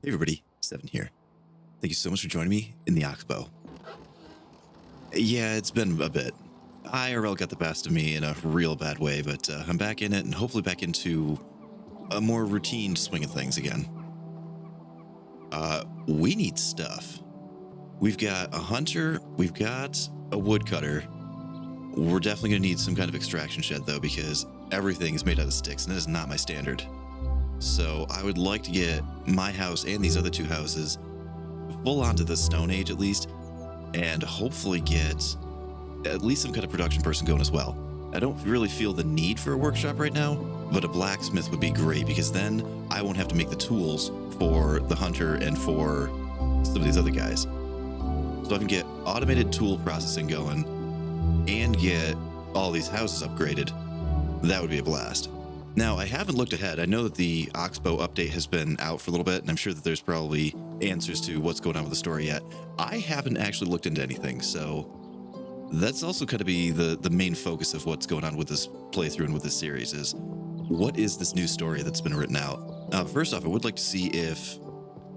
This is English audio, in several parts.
Hey everybody, Seven here. Thank you so much for joining me in the Oxbow. Yeah, it's been a bit. IRL got the best of me in a real bad way, but I'm back in it and hopefully back into a more routine swing of things again. We need stuff. We've got a hunter, we've got a woodcutter. We're definitely going to need some kind of extraction shed though, because everything is made out of sticks and that is not my standard. So I would like to get my house and these other two houses full onto the Stone Age at least, and hopefully get at least some kind of production person going as well. I don't really feel the need for a workshop right now, but a blacksmith would be great because then I won't have to make the tools for the hunter and for some of these other guys. So I can get automated tool processing going and get all these houses upgraded. That would be a blast. Now, I haven't looked ahead. I know that the Oxbow update has been out for a little bit, and I'm sure that there's probably answers to what's going on with the story yet. I haven't actually looked into anything, so that's also going to be the main focus of what's going on with this playthrough and with this series is what is this new story that's been written out? First off, I would like to see if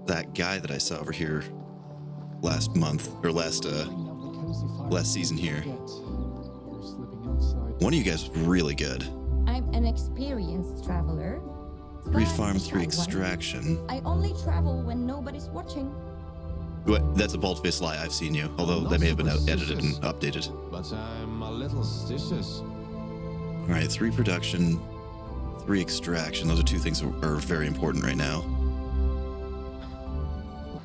that guy that I saw over here last month, or last season here, one of you guys was really good. I'm an experienced traveler. 3 but farm, I 3 have extraction. I only travel when nobody's watching. What? That's a bald-faced lie. I've seen you, although that may have been edited and updated. But I'm a little suspicious. All right, 3 production, 3 extraction. Those are 2 things that are very important right now.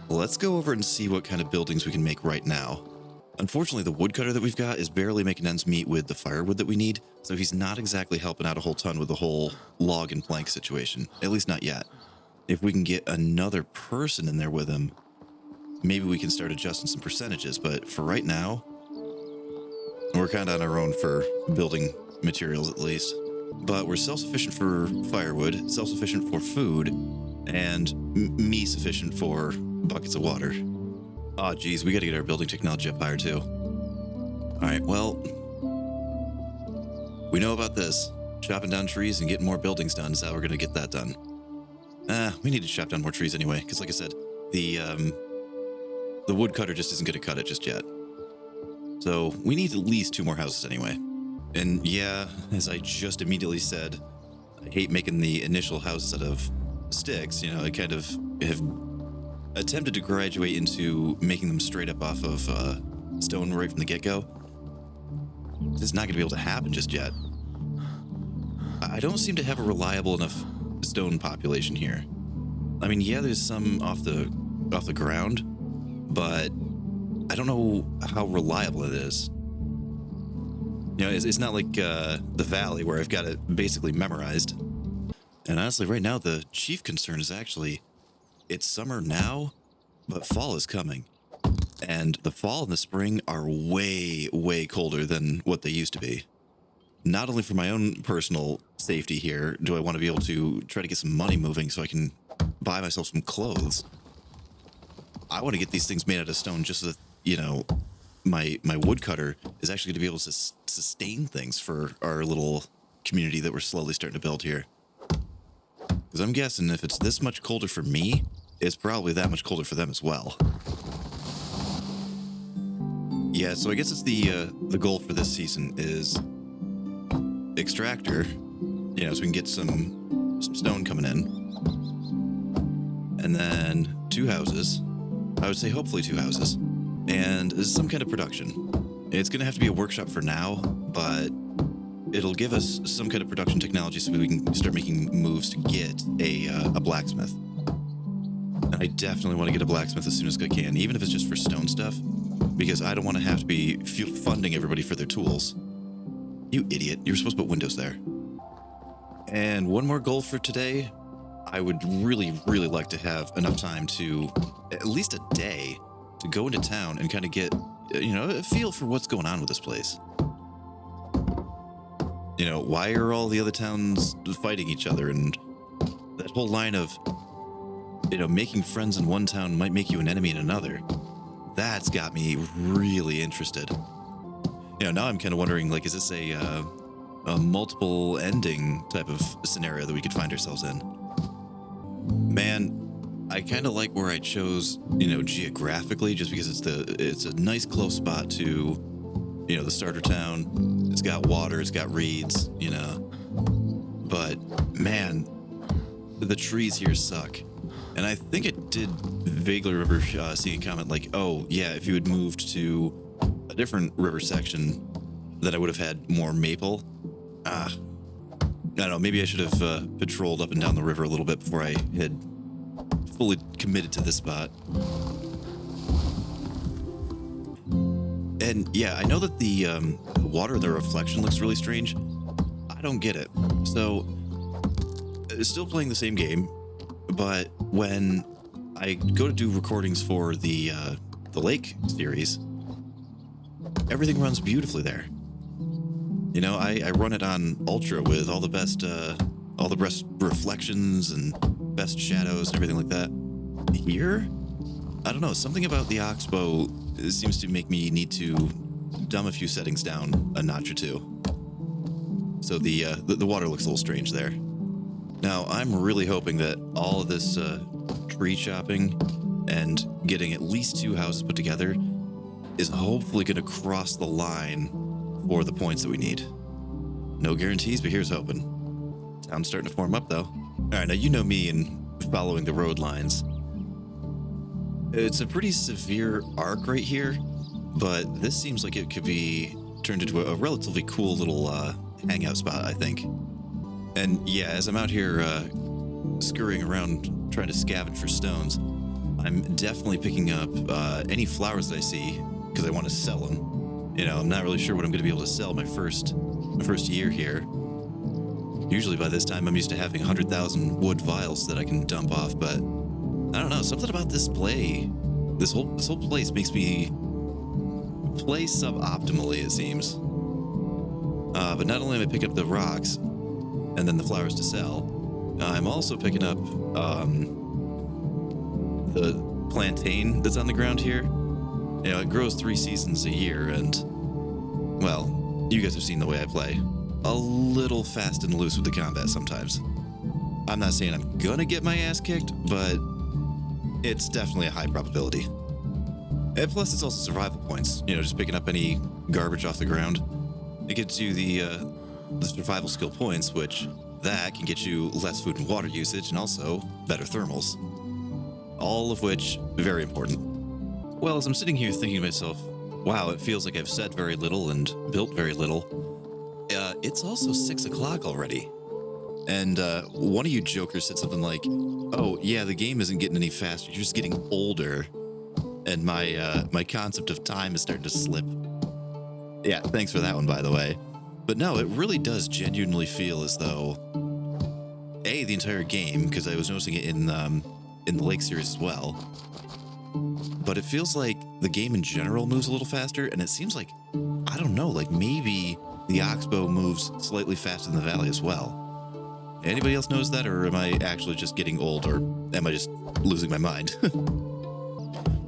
Let's go over and see what kind of buildings we can make right now. Unfortunately, the woodcutter that we've got is barely making ends meet with the firewood that we need, so he's not exactly helping out a whole ton with the whole log and plank situation, at least not yet. If we can get another person in there with him, maybe we can start adjusting some percentages, but for right now, we're kind of on our own for building materials at least. But we're self-sufficient for firewood, self-sufficient for food, and me sufficient for buckets of water. Oh, geez, we got to get our building technology up higher, too. All right, well, we know about this. Chopping down trees and getting more buildings done is how we're going to get that done. We need to chop down more trees anyway, because like I said, the woodcutter just isn't going to cut it just yet. So we need at least 2 more houses anyway. And yeah, as I just immediately said, I hate making the initial houses out of sticks. You know, I kind of have attempted to graduate into making them straight up off of stone right from the get-go. It's not going to be able to happen just yet. I don't seem to have a reliable enough stone population here. I mean, yeah, there's some off the ground, but I don't know how reliable it is. You know, it's not like the valley where I've got it basically memorized. And honestly, right now, the chief concern is actually it's summer now, but fall is coming. And the fall and the spring are way, way colder than what they used to be. Not only for my own personal safety here, do I want to be able to try to get some money moving so I can buy myself some clothes. I want to get these things made out of stone just so that, you know, my woodcutter is actually going to be able to sustain things for our little community that we're slowly starting to build here. Because I'm guessing if it's this much colder for me, it's probably that much colder for them as well. Yeah, so I guess it's the goal for this season is extractor, you know, so we can get some stone coming in. And then 2 houses. I would say hopefully 2 houses. And some kind of production. It's going to have to be a workshop for now, but it'll give us some kind of production technology so we can start making moves to get a blacksmith. And I definitely want to get a blacksmith as soon as I can, even if it's just for stone stuff, because I don't want to have to be funding everybody for their tools. You idiot. You were supposed to put windows there. And one more goal for today. I would really, really like to have enough time to, at least a day, to go into town and kind of get, you know, a feel for what's going on with this place. You know, why are all the other towns fighting each other? And that whole line of, you know, making friends in one town might make you an enemy in another. That's got me really interested. You know, now I'm kind of wondering, like, is this a multiple ending type of scenario that we could find ourselves in? Man, I kind of like where I chose, geographically, just because it's a nice close spot to, the starter town. It's got water, it's got reeds, But man, the trees here suck. And I think it did vaguely remember seeing a comment like, "Oh yeah, if you had moved to a different river section, then I would have had more maple." I don't know. Maybe I should have patrolled up and down the river a little bit before I had fully committed to this spot. And yeah, I know that the water in the reflection looks really strange. I don't get it. So, still playing the same game, but when I go to do recordings for the lake series, everything runs beautifully there. I run it on ultra with all the best reflections and best shadows and everything like that. Here, I don't know, something about the Oxbow seems to make me need to dumb a few settings down a notch or two. So the water looks a little strange there. Now, I'm really hoping that all of this tree chopping and getting at least 2 houses put together is hopefully going to cross the line for the points that we need. No guarantees, but here's hoping. Town's starting to form up, though. All right, now you know me and following the road lines. It's a pretty severe arc right here, but this seems like it could be turned into a relatively cool little hangout spot, I think. And yeah, as I'm out here scurrying around trying to scavenge for stones, I'm definitely picking up any flowers that I see because I want to sell them. I'm not really sure what I'm going to be able to sell my first year here. Usually by this time I'm used to having 100,000 wood vials that I can dump off, but I don't know, something about this play, this whole place makes me play suboptimally, it seems. But not only am I picking up the rocks and then the flowers to sell, I'm also picking up the plantain that's on the ground here. It grows 3 seasons a year, and, well, you guys have seen the way I play. A little fast and loose with the combat sometimes. I'm not saying I'm gonna get my ass kicked, but it's definitely a high probability. And plus, it's also survival points. Just picking up any garbage off the ground. It gets you the survival skill points, which that can get you less food and water usage and also better thermals. All of which, very important. Well, as I'm sitting here thinking to myself, wow, it feels like I've said very little and built very little. It's also 6 o'clock already. And one of you jokers said something like, "Oh, yeah, the game isn't getting any faster. You're just getting older." And my concept of time is starting to slip. Yeah, thanks for that one, by the way. But no, it really does genuinely feel as though, the entire game, because I was noticing it in the Lake series as well, but it feels like the game in general moves a little faster, and it seems like, I don't know, like maybe the Oxbow moves slightly faster than the Valley as well. Anybody else knows that, or am I actually just getting old, or am I just losing my mind?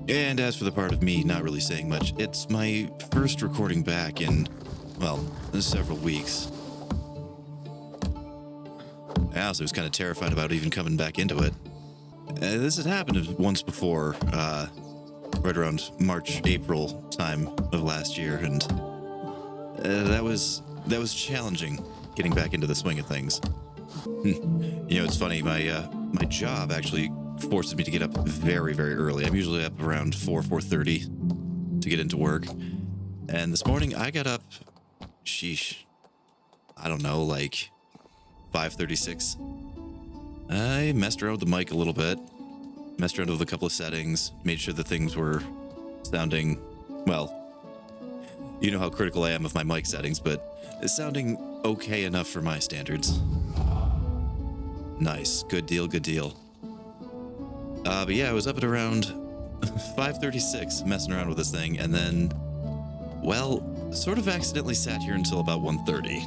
And as for the part of me not really saying much, it's my first recording back in, well, several weeks. I also was kind of terrified about even coming back into it. This had happened once before, right around March, April time of last year, and that was challenging getting back into the swing of things. It's funny. My job actually forces me to get up very, very early. I'm usually up around 4:30 to get into work, and this morning I got up. I don't know, like 5:36. I messed around with the mic a little bit, messed around with a couple of settings, made sure that things were sounding, well, you know how critical I am of my mic settings, but it's sounding okay enough for my standards. Nice. Good deal, good deal. But yeah, I was up at around 5:36 messing around with this thing, and then, well, sort of accidentally sat here until about 1:30.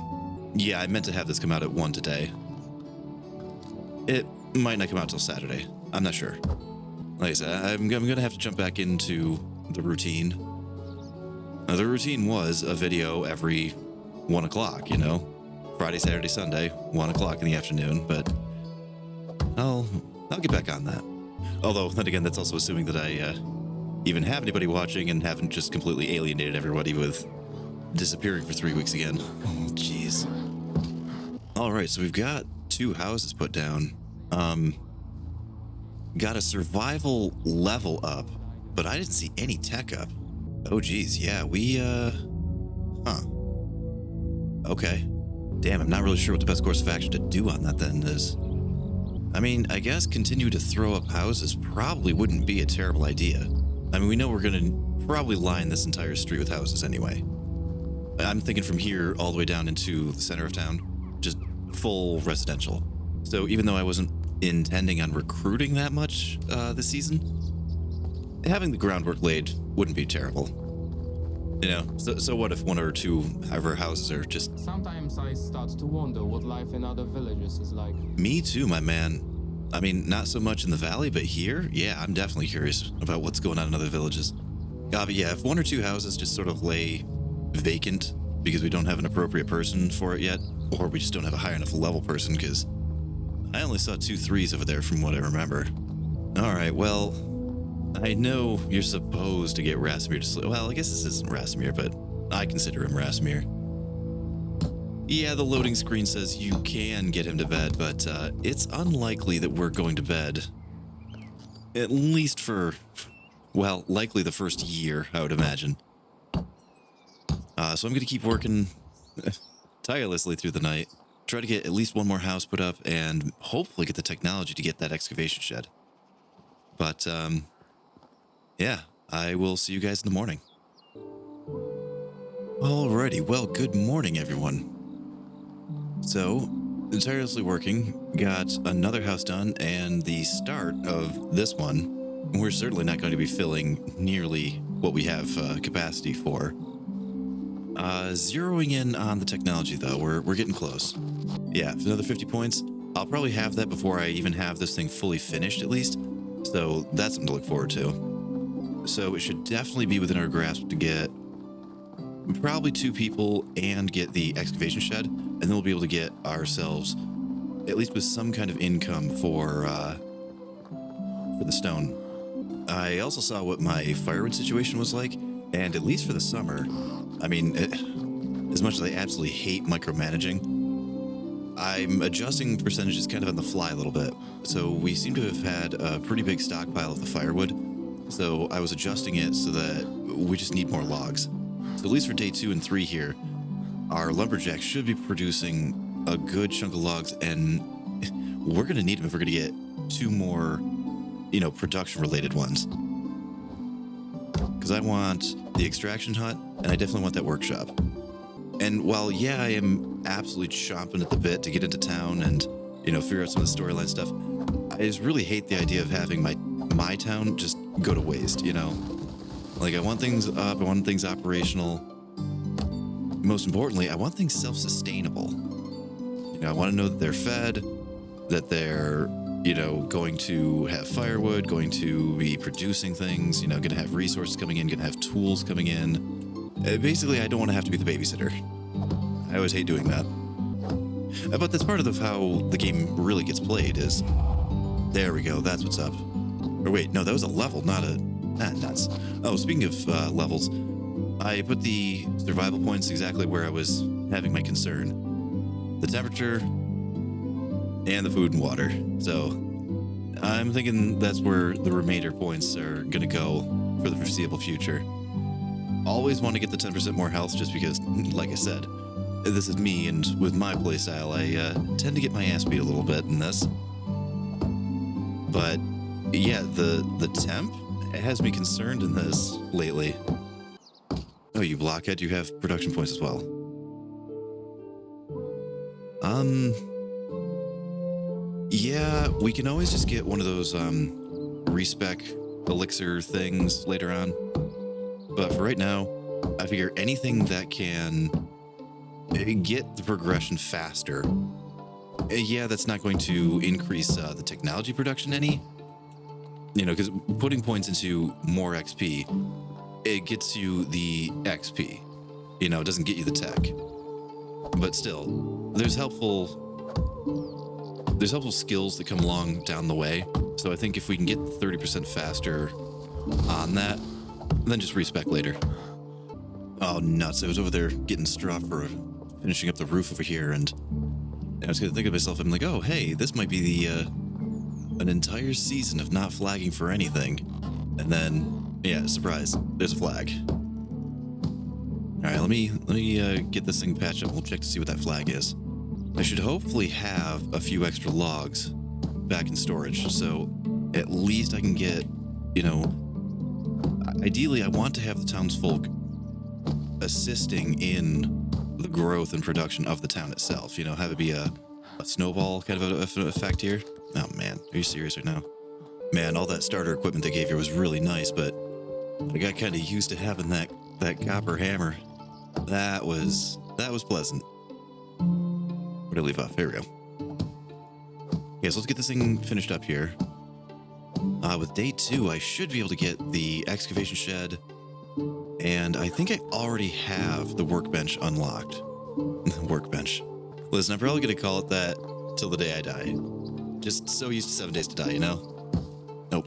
Yeah, I meant to have this come out at 1 today. It might not come out till Saturday. I'm not sure. Like I said, I'm going to have to jump back into the routine. Now, the routine was a video every 1 o'clock, Friday, Saturday, Sunday, 1 o'clock in the afternoon, but I'll get back on that. Although, then again, that's also assuming that I even have anybody watching and haven't just completely alienated everybody with disappearing for 3 weeks again. Oh, jeez. All right, so we've got 2 houses put down. Got a survival level up, but I didn't see any tech up. Oh, geez, yeah, Okay. Damn, I'm not really sure what the best course of action to do on that then is. I mean, I guess continue to throw up houses probably wouldn't be a terrible idea. I mean, we know we're going to probably line this entire street with houses anyway. I'm thinking from here all the way down into the center of town, just full residential. So even though I wasn't intending on recruiting that much this season, having the groundwork laid wouldn't be terrible. You know, so what if 1 or 2 of our houses are just... Sometimes I start to wonder what life in other villages is like. Me too, my man. I mean, not so much in the valley, but here, yeah, I'm definitely curious about what's going on in other villages. But yeah, if 1 or 2 houses just sort of lay vacant because we don't have an appropriate person for it yet, or we just don't have a high enough level person, because I only saw 2 3s over there from what I remember. All right, well, I know you're supposed to get Rasimir to sleep. Well, I guess this isn't Rasimir, but I consider him Rasimir. Yeah, the loading screen says you can get him to bed, but it's unlikely that we're going to bed. At least for, well, likely the first year, I would imagine. So I'm going to keep working tirelessly through the night. Try to get at least 1 more house put up and hopefully get the technology to get that excavation shed. But, yeah, I will see you guys in the morning. Alrighty, well, good morning, everyone. So, tirelessly working, got another house done, and the start of this one, we're certainly not going to be filling nearly what we have capacity for. Zeroing in on the technology, though, we're getting close. Yeah, another 50 points. I'll probably have that before I even have this thing fully finished, at least. So that's something to look forward to. So it should definitely be within our grasp to get probably 2 people and get the excavation shed, and then we'll be able to get ourselves at least with some kind of income for the stone. I also saw what my firewood situation was like, and at least for the summer, I mean, as much as I absolutely hate micromanaging, I'm adjusting percentages kind of on the fly a little bit. So we seem to have had a pretty big stockpile of the firewood. So I was adjusting it so that we just need more logs. So at least for day 2 and 3 here, our lumberjack should be producing a good chunk of logs, and we're going to need them if we're going to get 2 more, production related ones. Because I want the extraction hut, and I definitely want that workshop. And while, yeah, I am absolutely chomping at the bit to get into town and, figure out some of the storyline stuff, I just really hate the idea of having my town just go to waste, Like, I want things up, I want things operational. Most importantly, I want things self-sustainable. I want to know that they're fed, that they're, going to have firewood, going to be producing things, going to have resources coming in, going to have tools coming in. Basically, I don't want to have to be the babysitter. I always hate doing that. But that's part of how the game really gets played is... There we go, that's what's up. Or wait, no, that was a level, not a... nuts. Oh, speaking of levels, I put the survival points exactly where I was having my concern. The temperature and the food and water. So I'm thinking that's where the remainder points are going to go for the foreseeable future. Always want to get the 10% more health just because, like I said, this is me, and with my playstyle, I tend to get my ass beat a little bit in this. But yeah, the temp has me concerned in this lately. Oh, you blockhead, you have production points as well. Yeah, we can always just get one of those respec elixir things later on. But for right now, I figure anything that can get the progression faster. Yeah, that's not going to increase the technology production any. Because putting points into more XP, it gets you the XP. It doesn't get you the tech. But still, there's helpful there's helpful skills that come along down the way. So I think if we can get 30% faster on that, then just respec later. Oh, nuts. I was over there getting straw for finishing up the roof over here, and I was going to think of myself, I'm like, oh, hey, this might be an entire season of not flagging for anything. And then, yeah, surprise, there's a flag. All right, let me get this thing patched up. We'll check to see what that flag is. I should hopefully have a few extra logs back in storage, so at least I can get, ideally I want to have the townsfolk assisting in the growth and production of the town itself, have it be a snowball kind of effect here. Oh man, are you serious right now? Man, all that starter equipment they gave you was really nice, but I got kind of used to having that copper hammer. That was pleasant. Where did I leave off? Here we go. Yeah, so let's get this thing finished up here. With day 2, I should be able to get the excavation shed, and I think I already have the workbench unlocked. Workbench. Listen, I'm probably going to call it that till the day I die. Just so used to 7 days to die, Nope.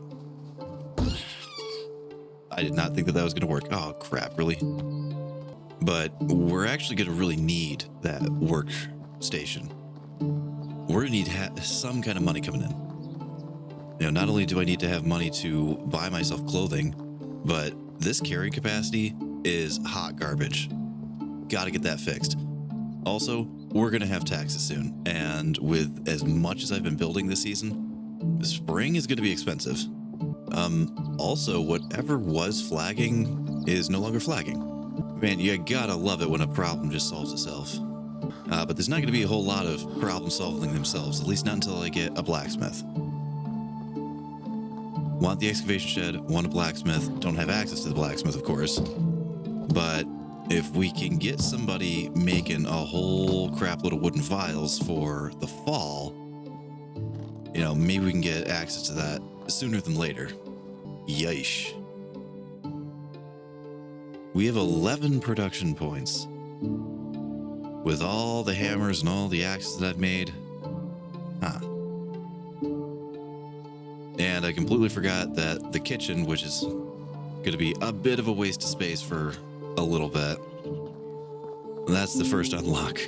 I did not think that was going to work. Oh, crap, really? But we're actually going to really need that workstation. We're going to need some kind of money coming in. Not only do I need to have money to buy myself clothing, but this carrying capacity is hot garbage. Got to get that fixed. Also, we're going to have taxes soon. And with as much as I've been building this season, spring is going to be expensive. Also, whatever was flagging is no longer flagging. Man, you gotta love it when a problem just solves itself. But there's not going to be a whole lot of problem solving themselves, at least not until I get a blacksmith. Want the excavation shed, want a blacksmith, don't have access to the blacksmith, of course. But if we can get somebody making a whole crap load of wooden vials for the fall, maybe we can get access to that sooner than later. Yeesh. We have 11 production points. With all the hammers and all the axes that I've made. And I completely forgot that the kitchen, which is going to be a bit of a waste of space for a little bit. That's the first unlock.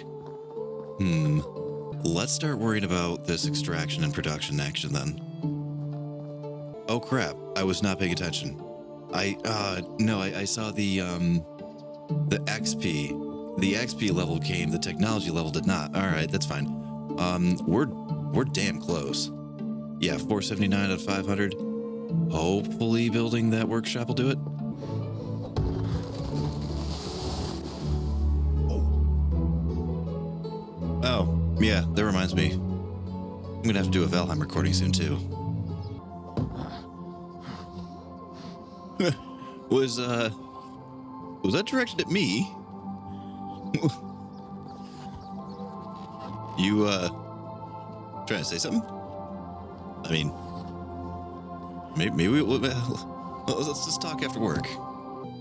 Let's start worrying about this extraction and production action then. Oh crap, I was not paying attention. I saw the XP. The XP level came, the technology level did not. All right, that's fine. We're damn close. Yeah, 479 out of 500. Hopefully building that workshop will do it. Oh, yeah, that reminds me. I'm gonna have to do a Valheim recording soon too. Was that directed at me? You trying to say something? I mean, maybe let's just talk after work.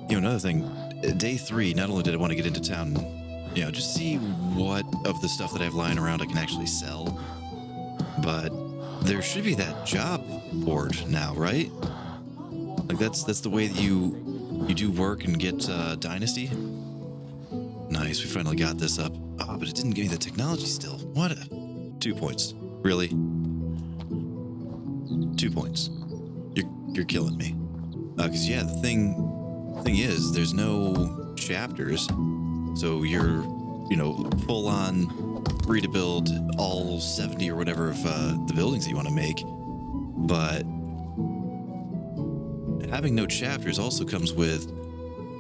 Another thing, day 3, not only did I want to get into town, just see what of the stuff that I have lying around I can actually sell, but there should be that job board now, right? Like that's the way that you do work and get Dynasty. Nice, we finally got this up. Oh, but it didn't give me the technology still. What? 2 points. Really? 2 points. You're killing me. Because yeah, the thing is, there's no chapters, so you're full on free to build all 70 or whatever of the buildings that you want to make. But having no chapters also comes with,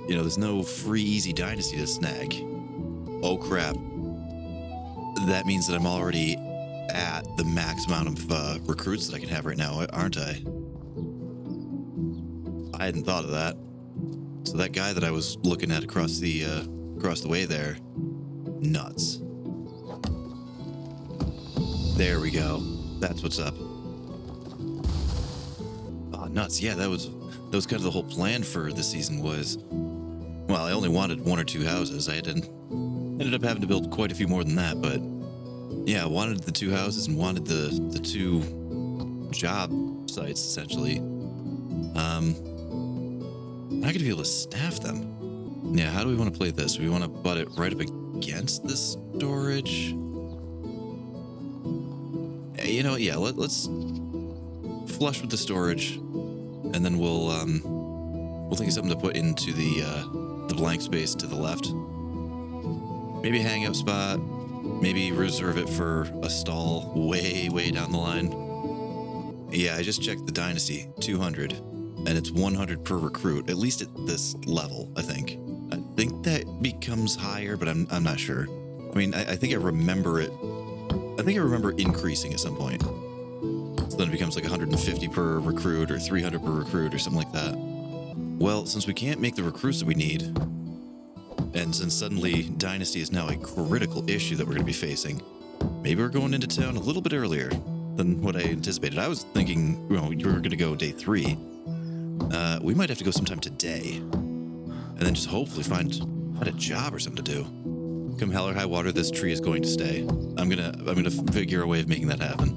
there's no free easy dynasty to snag. Oh crap. That means that I'm already at the max amount of recruits that I can have right now, aren't I? I hadn't thought of that. So that guy that I was looking at across the way there, nuts. There we go. That's what's up. Oh, nuts. Yeah, that was kind of the whole plan for this season was, well, I only wanted 1 or 2 houses. I ended up having to build quite a few more than that, but Yeah, wanted the 2 houses and wanted the 2 job sites essentially. I'm not gonna be able to staff them. Yeah, how do we want to play this? We want to butt it right up against this storage. You know, yeah, let's flush with the storage, and then we'll think of something to put into the blank space to the left. Maybe a hangout spot. Maybe reserve it for a stall way down the line. Yeah, I just checked the Dynasty, 200, and it's 100 per recruit, at least at this level, I think. I think that becomes higher, but I'm not sure. I mean, I think I remember it. I think I remember increasing at some point. So then it becomes like 150 per recruit or 300 per recruit or something like that. Well, since we can't make the recruits that we need, and since suddenly Dynasty is now a critical issue that we're going to be facing, maybe we're going into town a little bit earlier than what I anticipated. I was thinking, you know, you were going to go day 3. We might have to go sometime today, and then just hopefully find a job or something to do. Come hell or high water, this tree is going to stay. I'm gonna figure a way of making that happen.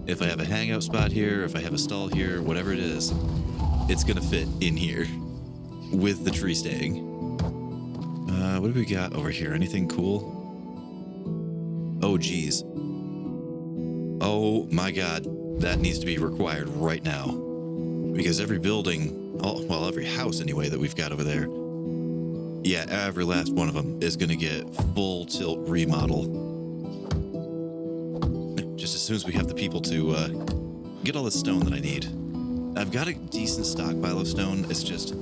If I have a hangout spot here, if I have a stall here, whatever it is, it's gonna fit in here with the tree staying. What do we got over here? Anything cool? Oh, geez. Oh my God, that needs to be required right now. Because every building, well, every house anyway that we've got over there, yeah, every last one of them is going to get full tilt remodel. Just as soon as we have the people to get all the stone that I need. I've got a decent stockpile of stone. It's just,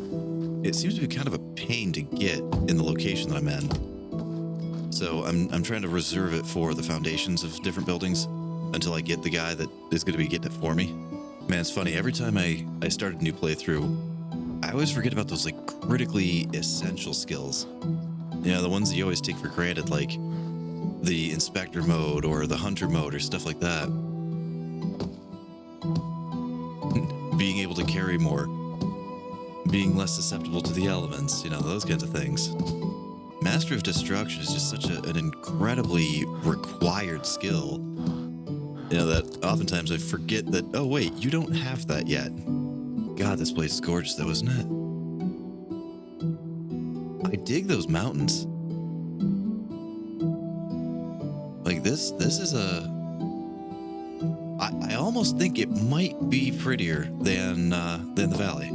it seems to be kind of a pain to get in the location that I'm in. So I'm trying to reserve it for the foundations of different buildings until I get the guy that is going to be getting it for me. Man, it's funny. Every time I start a new playthrough, I always forget about those like critically essential skills. You know, the ones that you always take for granted, like the inspector mode or the hunter mode or stuff like that. Being able to carry more, being less susceptible to the elements, you know, those kinds of things. Master of Destruction is just such an incredibly required skill. You know, that oftentimes I forget that, oh wait, you don't have that yet. God, this place is gorgeous though, isn't it? I dig those mountains. Like this is I almost think it might be prettier than the valley.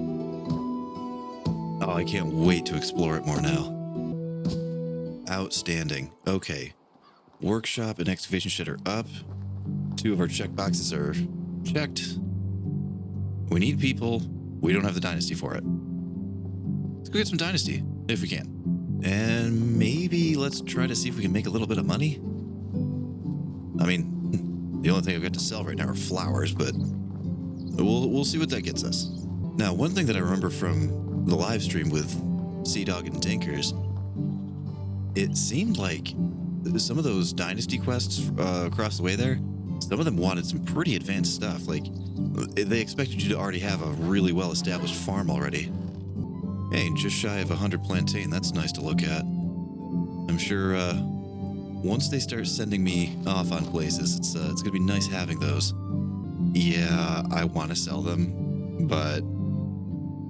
Oh, I can't wait to explore it more now. Outstanding. Okay. Workshop and excavation shed are up. 2 of our checkboxes are checked. We need people. We don't have the Dynasty for it. Let's go get some Dynasty, if we can. And maybe let's try to see if we can make a little bit of money. I mean, the only thing I've got to sell right now are flowers, but we'll see what that gets us. Now, one thing that I remember from the live stream with Sea Dog and Dinkers, it seemed like some of those Dynasty quests across the way there, some of them wanted some pretty advanced stuff. Like, they expected you to already have a really well-established farm already. Hey, just shy of 100 plantain. That's nice to look at. I'm sure once they start sending me off on places, it's gonna be nice having those. Yeah, I want to sell them, but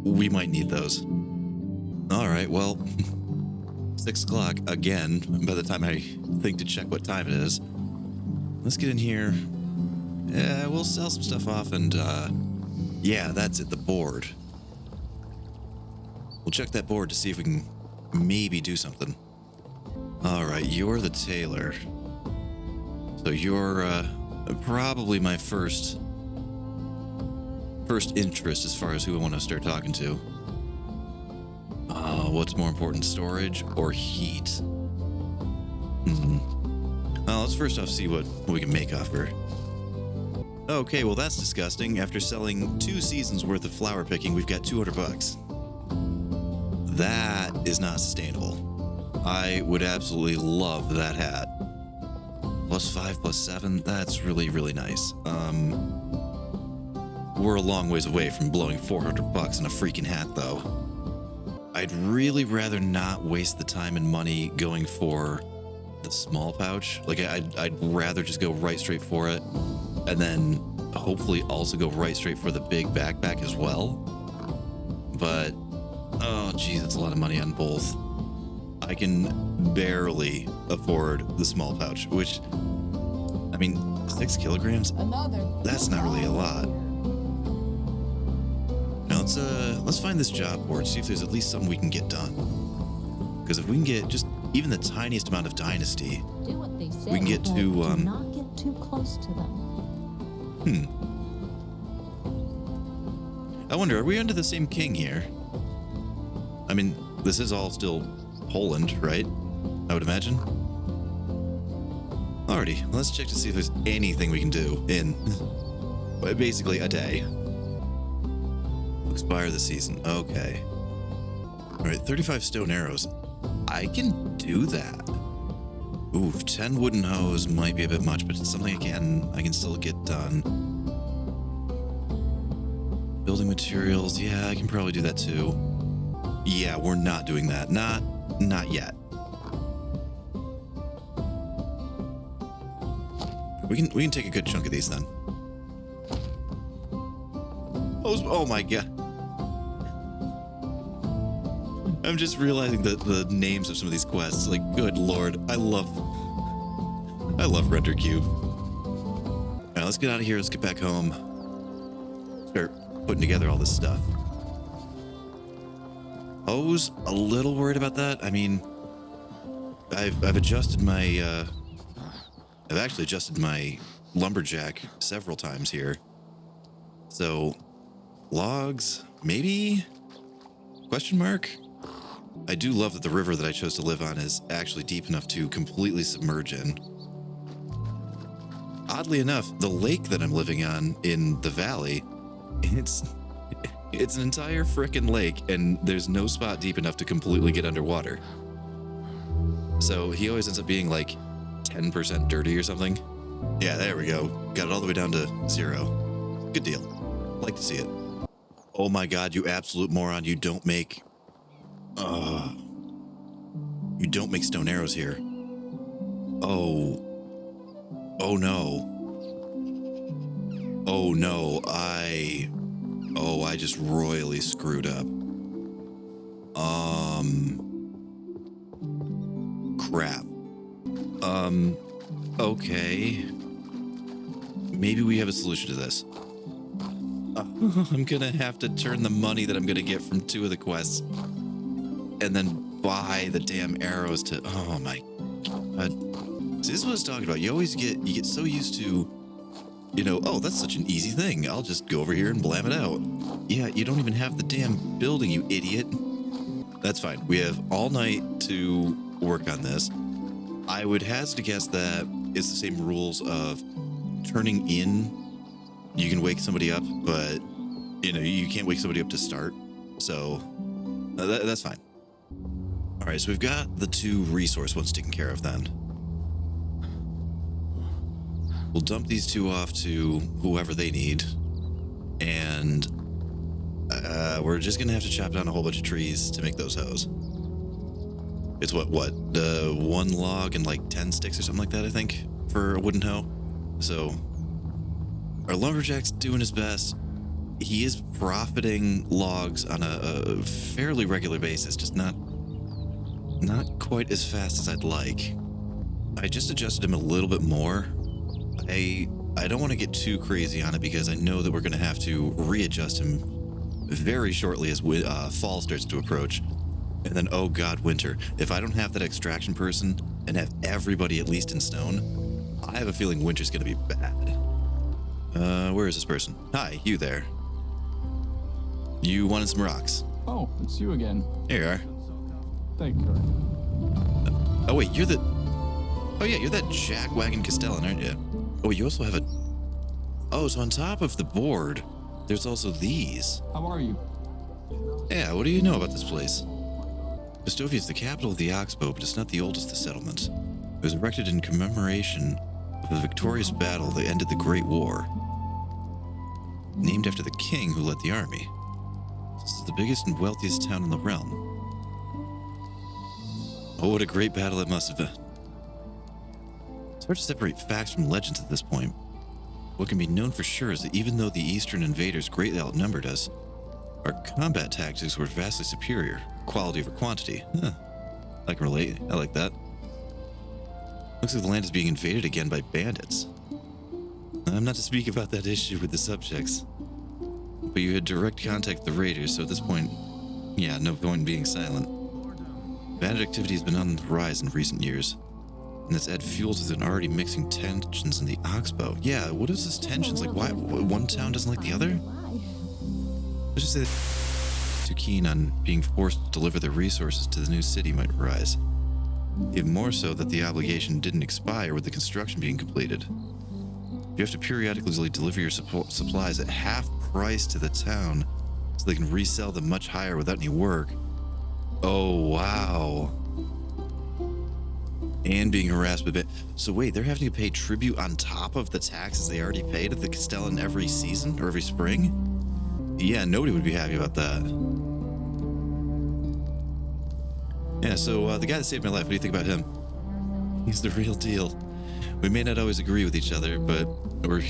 we might need those. All right, well, 6 o'clock again. By the time I think to check what time it is, let's get in here. Yeah, we'll sell some stuff off, and yeah, that's it. The board. We'll check that board to see if we can maybe do something. All right, you're the tailor. So you're probably my first interest as far as who I want to start talking to. What's more important, storage or heat? Well, let's first off see what we can make off her. Okay, well that's disgusting. After selling 2 seasons worth of flower picking, we've got 200 bucks. That is not sustainable. I would absolutely love that hat. +5, +7, that's really, really nice. We're a long ways away from blowing 400 bucks on a freaking hat though. I'd really rather not waste the time and money going for the small pouch. Like I'd rather just go right straight for it, and then hopefully also go right straight for the big backpack as well. But oh geez, that's a lot of money on both. I can barely afford the small pouch, which, I mean, 6 kilograms. That's not really a lot. Now let's find this job board, see if there's at least something we can get done. Because if we can get just even the tiniest amount of dynasty, Do what they say. we can get to Do not get too close to them. I wonder, are we under the same king here? I mean, this is all still Poland, right? I would imagine. Alrighty, let's check to see if there's anything we can do in basically a day. Expire the season. Okay. Alright, 35 stone arrows. I can do that. Ooh, 10 wooden hoes might be a bit much, but it's something I can still get done. Building materials, yeah, I can probably do that too. Yeah, we're not doing that. Not yet. We can take a good chunk of these then. Oh my god. I'm just realizing the names of some of these quests. Like, good lord, I love Render Cube. All right, let's get out of here. Let's get back home. Start putting together all this stuff. O's a little worried about that. I mean, I've adjusted my I've actually adjusted my lumberjack several times here. So logs, maybe? Question mark? I do love that the river that I chose to live on is actually deep enough to completely submerge in. Oddly enough, the lake that I'm living on in the valley, it's an entire frickin' lake, and there's no spot deep enough to completely get underwater. So he always ends up being like 10% dirty or something. Yeah, there we go. Got it all the way down to 0. Good deal. Like to see it. Oh my god, you absolute moron. You don't make stone arrows here. Oh no. Oh no, I just royally screwed up. Crap. Okay. Maybe we have a solution to this. I'm gonna have to turn the money that I'm gonna get from 2 of the quests and then buy the damn arrows to, oh my god. See, this is what I was talking about. You get so used to, oh, that's such an easy thing. I'll just go over here and blam it out. Yeah, you don't even have the damn building, you idiot. That's fine. We have all night to work on this. I would hazard to guess that it's the same rules of turning in. You can wake somebody up, but, you can't wake somebody up to start. So that's fine. All right, so we've got the 2 resource ones taken care of then. We'll dump these 2 off to whoever they need. And we're just going to have to chop down a whole bunch of trees to make those hoes. It's what, 1 log and like 10 sticks or something like that, I think, for a wooden hoe. So our lumberjack's doing his best. He is profiting logs on a fairly regular basis, just not quite as fast as I'd like. I just adjusted him a little bit more. I don't want to get too crazy on it because I know that we're going to have to readjust him very shortly as fall starts to approach. And then, oh god, winter. If I don't have that extraction person and have everybody at least in stone, I have a feeling winter's going to be bad. Where is this person? Hi, you there. You wanted some rocks. Oh, it's you again. Here you are. Thank you. Oh wait, you're that jackwagon Castellan, aren't you? Oh, you also have a... Oh, so on top of the board, there's also these. How are you? Yeah, what do you know about this place? Vestovia is the capital of the Oxbow, but it's not the oldest of the settlements. It was erected in commemoration of a victorious battle that ended the Great War. Named after the king who led the army. This is the biggest and wealthiest town in the realm. Oh, what a great battle it must have been. It's hard to separate facts from legends at this point. What can be known for sure is that even though the Eastern invaders greatly outnumbered us, our combat tactics were vastly superior, quality over quantity. Huh. I can relate. I like that. Looks like the land is being invaded again by bandits. I'm not to speak about that issue with the subjects, but you had direct contact with the raiders, so at this point, yeah, no point in being silent. Bandit activity has been on the rise in recent years, and that's add fuel to the already mixing tensions in the Oxbow. Yeah, what is this tensions? Like, why one town doesn't like the other? Let's just say that too keen on being forced to deliver their resources to the new city might arise. Even more so that the obligation didn't expire with the construction being completed. You have to periodically deliver your supplies at half price to the town so they can resell them much higher without any work. Oh, wow. And being harassed a bit. So wait, they're having to pay tribute on top of the taxes they already pay to the Castellan every season or every spring? Yeah, nobody would be happy about that. Yeah, so the guy that saved my life, what do you think about him? He's the real deal. We may not always agree with each other, or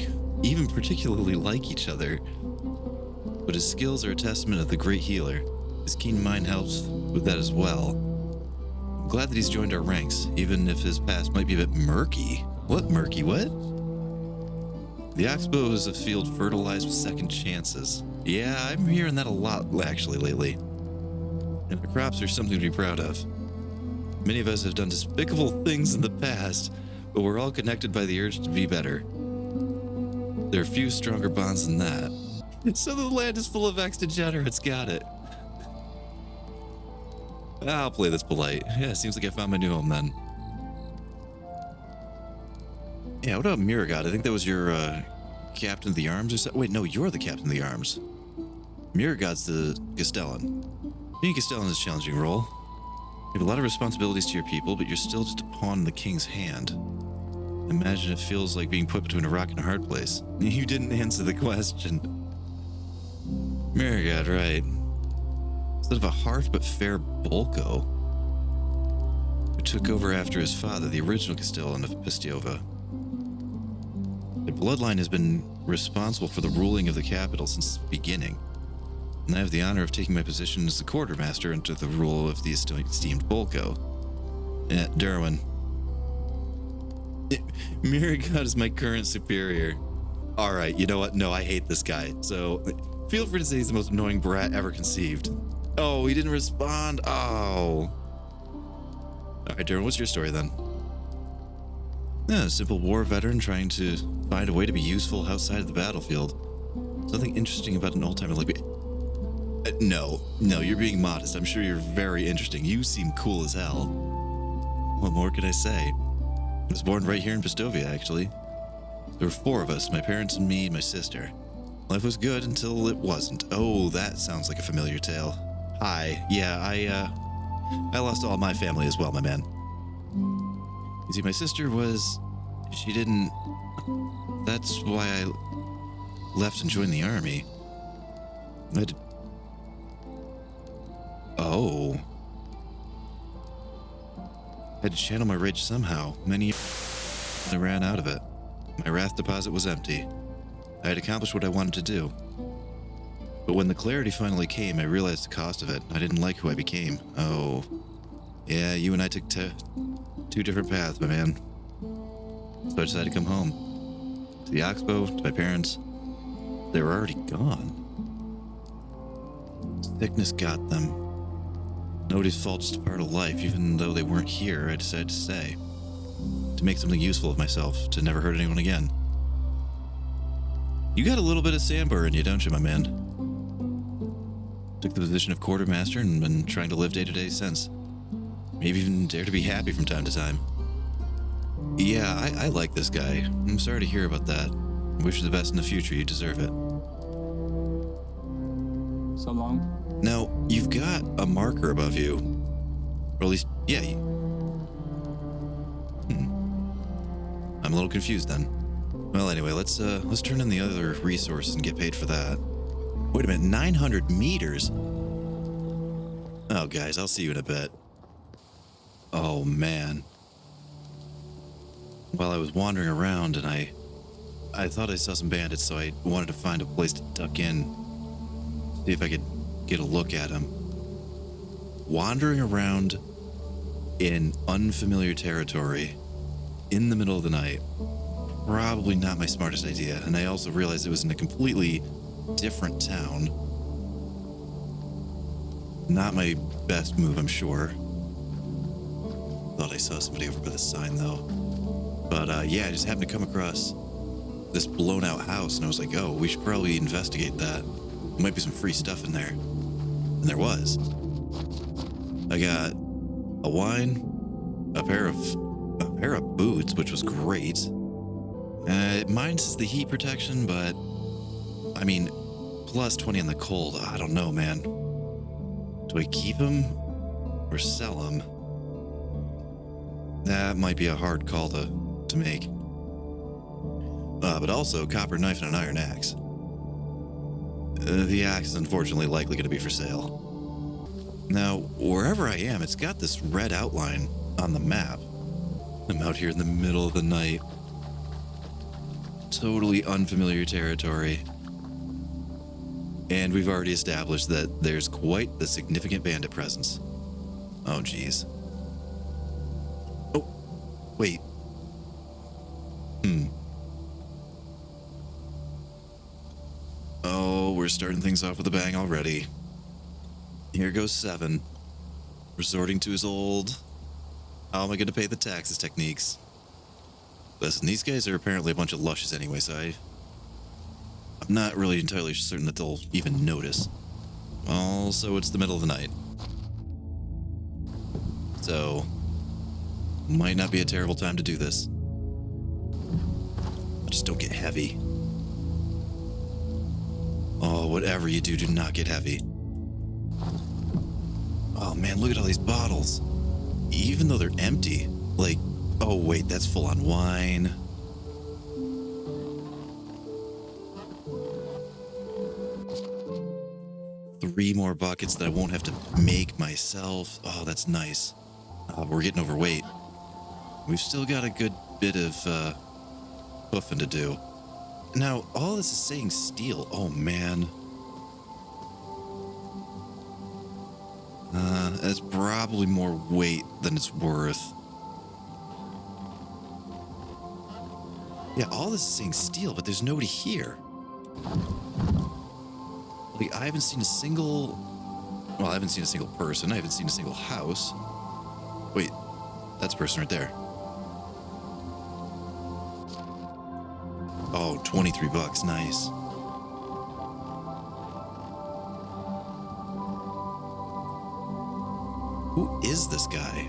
even particularly like each other, but his skills are a testament of the great healer. His keen mind helps with that as well. I'm glad that he's joined our ranks, even if his past might be a bit murky. What murky? What? The Oxbow is a field fertilized with second chances. Yeah, I'm hearing that a lot actually lately. And the crops are something to be proud of. Many of us have done despicable things in the past, but we're all connected by the urge to be better. There are few stronger bonds than that. So the land is full of ex-degenerates, got it. I'll play this polite. Yeah, seems like I found my new home then. Yeah, what about Miragod? I think that was your captain of the arms or something. Wait, no, you're the captain of the arms. Miragod's the Castellan. Being Castellan is a challenging role. You have a lot of responsibilities to your people, but you're still just a pawn in the king's hand. Imagine it feels like being put between a rock and a hard place. You didn't answer the question. Miragod, right. Instead of a harsh but fair Bolko, who took over after his father, the original Castellan of Pistiova. The bloodline has been responsible for the ruling of the capital since the beginning, and I have the honor of taking my position as the quartermaster under the rule of the esteemed Bolko. Derwin. Miragod is my current superior. Alright, you know what? No, I hate this guy, so feel free to say he's the most annoying brat ever conceived. Oh, he didn't respond. Oh. Alright, Derwin, what's your story then? Yeah, a simple war veteran trying to find a way to be useful outside of the battlefield. Something interesting about an old-timer like me. No, you're being modest. I'm sure you're very interesting. You seem cool as hell. What more could I say? I was born right here in Pistovia, actually. There were 4 of us, my parents and me and my sister. Life was good until it wasn't. Oh, that sounds like a familiar tale. Hi, yeah, I lost all my family as well, my man. You see, my sister she didn't, that's why I left and joined the army. Oh. I had to channel my rage somehow. I ran out of it. My wrath deposit was empty. I had accomplished what I wanted to do. But when the clarity finally came, I realized the cost of it. I didn't like who I became. Oh. Yeah, you and I took 2 different paths, my man. So I decided to come home. To the Oxbow, to my parents. They were already gone. Sickness got them. Nobody's fault, just a part of life. Even though they weren't here, I decided to stay. To make something useful of myself, to never hurt anyone again. You got a little bit of Sambur in you, don't you, my man? Took the position of quartermaster and been trying to live day to day since. Maybe even dare to be happy from time to time. Yeah, I like this guy. I'm sorry to hear about that. I wish you the best in the future. You deserve it. So long. Now, you've got a marker above you. Or at least, yeah. I'm a little confused then. Well, anyway, let's turn in the other resources and get paid for that. Wait a minute, 900 meters? Oh, guys, I'll see you in a bit. Oh, man. while I was wandering around, and I thought I saw some bandits, so I wanted to find a place to duck in, see if I could get a look at them. Wandering around in unfamiliar territory in the middle of the night, probably not my smartest idea. And I also realized it was in a completely different town. Not my best move, I'm sure. Thought I saw somebody over by the sign, though. But yeah, I just happened to come across this blown out house, and I was like, oh, we should probably investigate that. There might be some free stuff in there. And there was. I got a wine, a pair of boots, which was great. Mine says the heat protection, but I mean, plus 20 on the cold. I don't know, man. Do I keep them or sell them? That might be a hard call to make. But also, a copper knife and an iron axe. The axe is unfortunately likely going to be for sale. Now, wherever I am, it's got this red outline on the map. I'm out here in the middle of the night. Totally unfamiliar territory. And we've already established that there's quite the significant bandit presence. Oh, geez. Oh, wait. Oh, we're starting things off with a bang already. Here goes 7. Resorting to his old, how am I going to pay the taxes techniques. Listen, these guys are apparently a bunch of lushes anyway, so I'm not really entirely certain that they'll even notice. Also, it's the middle of the night. So, might not be a terrible time to do this. Just don't get heavy. Oh, whatever you do, do not get heavy. Oh man, look at all these bottles. Even though they're empty. Like, oh wait, that's full on wine. Three more buckets that I won't have to make myself. Oh, that's nice. We're getting overweight. We've still got a good bit of hoofing to do. Now, all this is saying steel. Oh, man. That's probably more weight than it's worth. Yeah, all this is saying steel, but there's nobody here. Like, I haven't seen a single... Well, I haven't seen a single person. I haven't seen a single house. Wait, that's a person right there. Oh, 23 bucks. Nice. Who is this guy?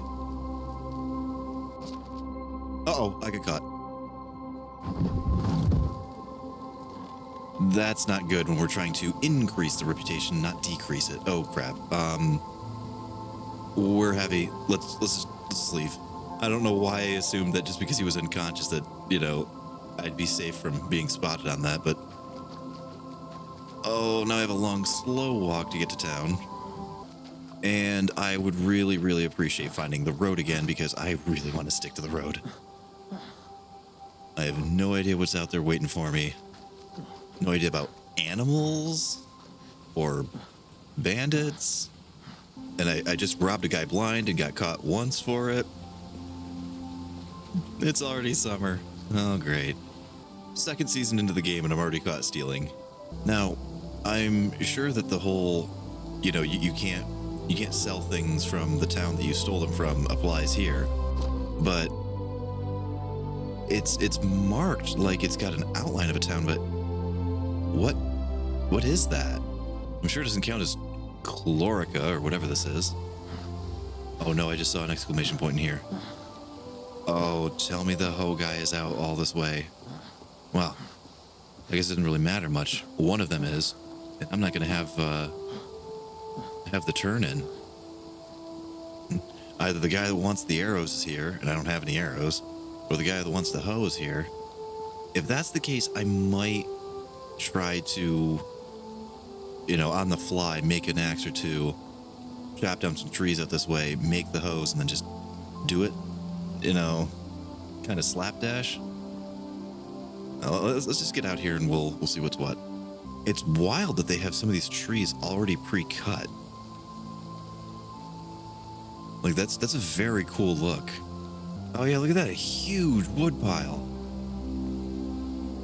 Uh-oh, I got caught. That's not good when we're trying to increase the reputation, not decrease it. Oh, crap. We're heavy. Let's leave. I don't know why I assumed that just because he was unconscious that, you know, I'd be safe from being spotted on that, but... Oh, now I have a long, slow walk to get to town. And I would really, really appreciate finding the road again, because I really want to stick to the road. I have no idea what's out there waiting for me. No idea about animals or bandits. And I just robbed a guy blind and got caught once for it. It's already summer. Oh, great. Second season into the game and I'm already caught stealing. Now, I'm sure that the whole, you know, you can't sell things from the town that you stole them from applies here. But it's marked like it's got an outline of a town, but what is that? I'm sure it doesn't count as Chlorica or whatever this is. Oh no, I just saw an exclamation point in here. Oh, tell me the hoe guy is out all this way. Well, I guess it doesn't really matter much. One of them is, and I'm not gonna have the turn in. Either the guy that wants the arrows is here, and I don't have any arrows, or the guy that wants the hoe is here. If that's the case, I might try to, you know, on the fly, make an axe or two, chop down some trees out this way, make the hoes, and then just do it, you know, kind of slapdash. Let's just get out here and we'll see what's what. It's wild that they have some of these trees already pre-cut. Like that's a very cool look. Oh yeah, look at that, a huge wood pile.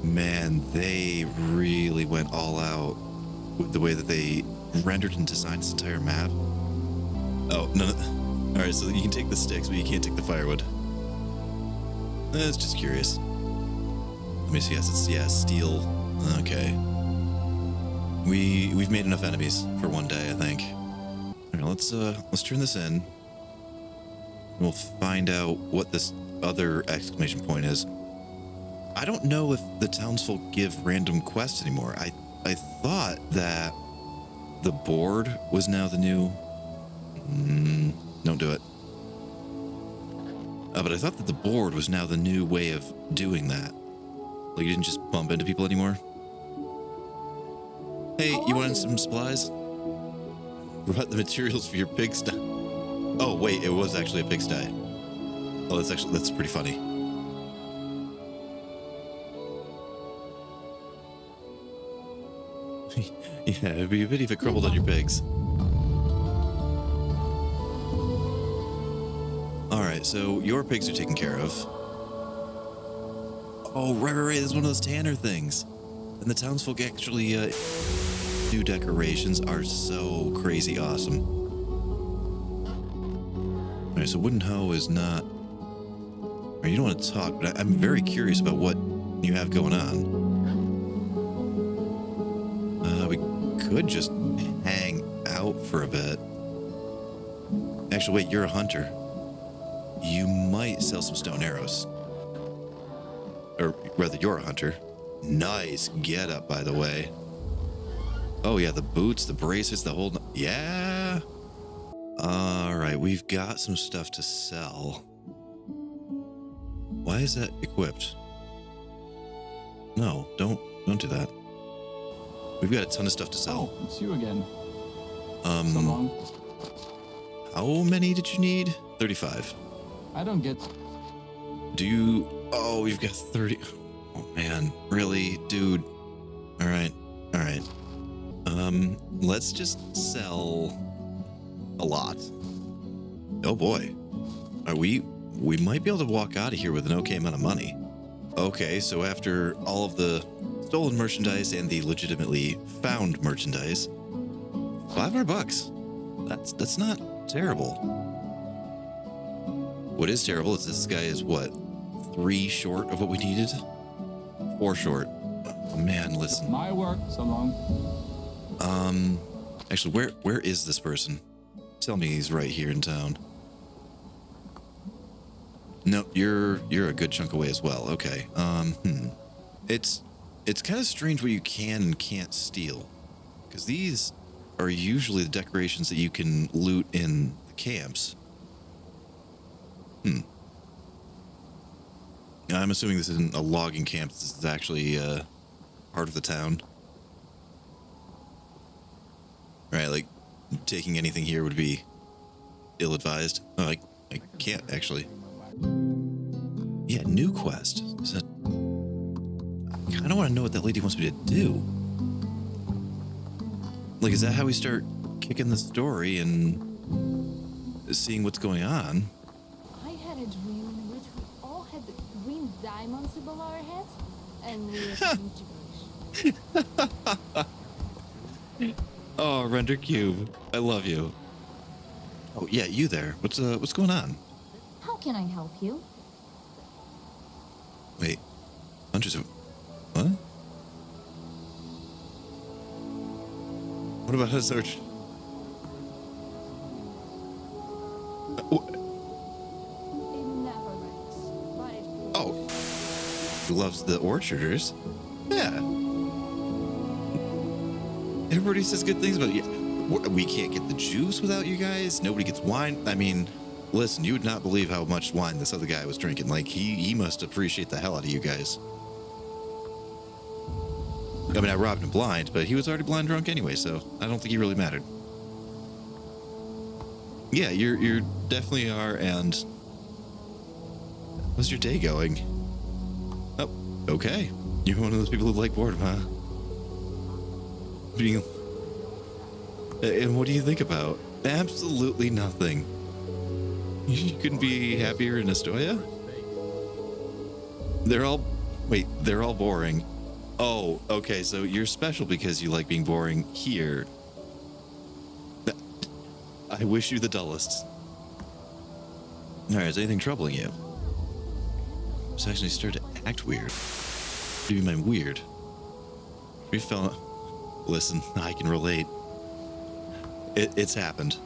Man, they really went all out with the way that they rendered and designed this entire map. Oh, no. All right, so you can take the sticks, but you can't take the firewood. It's just curious. Let me see. Yes, steel. Okay. We've made enough enemies for one day, I think. All right, let's turn this in. We'll find out what this other exclamation point is. I don't know if the townsfolk give random quests anymore. I thought that the board was now the new... don't do it. But I thought that the board was now the new way of doing that. Like you didn't just bump into people anymore. Hey, you wanted some supplies? Brought the materials for your pigsty. Oh wait, it was actually a pigsty. Oh, that's pretty funny. Yeah, it'd be a pity if it crumbled on your pigs. Alright, so your pigs are taken care of. Oh, right. There's one of those tanner things. And the townsfolk actually, new decorations are so crazy awesome. Alright, so wooden hoe is not... Or you don't want to talk, but I'm very curious about what you have going on. We could just hang out for a bit. Actually, wait, you're a hunter. You might sell some stone arrows. Or rather, you're a hunter. Nice get up, by the way. Oh yeah, the boots, the braces, the whole... Yeah. All right, we've got some stuff to sell. Why is that equipped? No, don't do that. We've got a ton of stuff to sell. Oh, it's you again. So long. How many did you need? 35. I don't get... Do you... Oh, we've got 30. Oh, man. Really? Dude. All right. Let's just sell a lot. Oh, boy. We might be able to walk out of here with an okay amount of money. Okay, so after all of the stolen merchandise and the legitimately found merchandise, $500. That's not terrible. What is terrible is this guy is what, 3 short of what we needed? 4 short. Oh, man, listen. My work, so long. Actually, where is this person? Tell me he's right here in town. No, you're a good chunk away as well. Okay. It's kind of strange what you can and can't steal, because these are usually the decorations that you can loot in the camps. I'm assuming this isn't a logging camp. This is actually part of the town. Right, like taking anything here would be ill-advised. Oh, I can't actually. Yeah, new quest. Is that... I kind of want to know what that lady wants me to do. Like, is that how we start kicking the story and seeing what's going on? I had a dream in which we all had the green diamonds above our heads, and we were integration. Oh, Render Cube, I love you. Oh yeah, you there? What's going on? How can I help you? Wait, Hunters of... What? What about his search? It never rains, but it will. Oh, he loves the orcharders. Yeah. Everybody says good things about you. We can't get the juice without you guys. Nobody gets wine. I mean, listen, you would not believe how much wine this other guy was drinking. Like, he must appreciate the hell out of you guys. I mean, I robbed him blind, but he was already blind drunk anyway, so I don't think he really mattered. Yeah, you're definitely are, and How's your day going? Oh, okay. You're one of those people who like boredom, huh? And what do you think about? Absolutely nothing. You couldn't be happier in Astoria? They're all boring. Oh, okay, so you're special because you like being boring here. I wish you the dullest. Alright, is anything troubling you? It's actually started to act weird. What do you mean weird? We felt... Listen, I can relate. It's happened.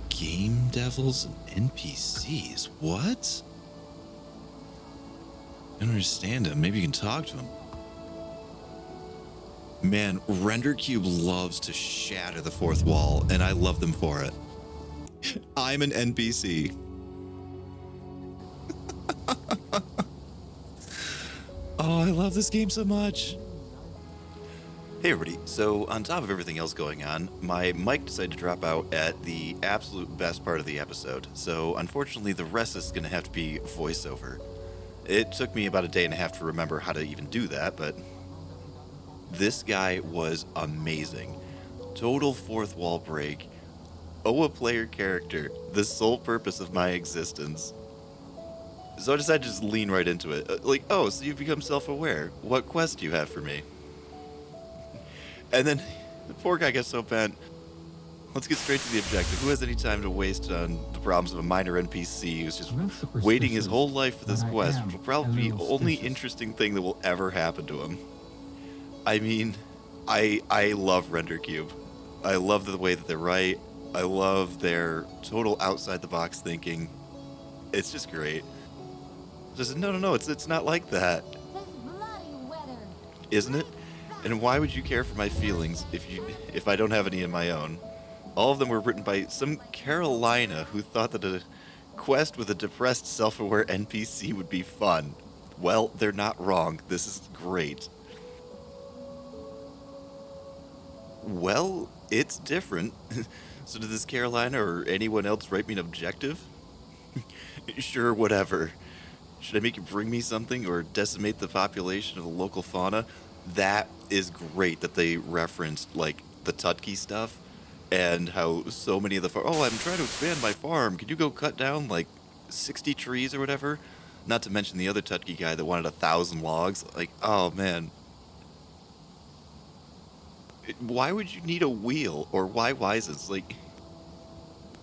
Game devils and NPCs? What? I don't understand him. Maybe you can talk to him. Man, RenderCube loves to shatter the fourth wall, and I love them for it. I'm an NPC. Oh, I love this game so much. Hey everybody, so on top of everything else going on, my mic decided to drop out at the absolute best part of the episode, so unfortunately the rest is going to have to be voiceover. It took me about a day and a half to remember how to even do that, but this guy was amazing. Total fourth wall break. Oh, a player character, the sole purpose of my existence. So I decided to just lean right into it. Like, oh, so you've become self-aware. What quest do you have for me? And then the poor guy gets so bent. Let's get straight to the objective. Who has any time to waste on the problems of a minor NPC who's just waiting his whole life for this quest, which will probably be the only interesting thing that will ever happen to him. I mean, I love RenderCube. I love the way that they write. I love their total outside-the-box thinking. It's just great. Just, no, it's not like that. Isn't it? And why would you care for my feelings if I don't have any of my own? All of them were written by some Carolina who thought that a quest with a depressed, self-aware NPC would be fun. Well, they're not wrong. This is great. Well, it's different. So did this Carolina or anyone else write me an objective? Sure, whatever. Should I make you bring me something or decimate the population of the local fauna? That is great that they referenced, like, the Tutki stuff and how so many of the oh, I'm trying to expand my farm. Could you go cut down, like, 60 trees or whatever? Not to mention the other Tutki guy that wanted 1,000 logs. Like, oh, man. Why would you need a wheel? Or why Wisens? Like,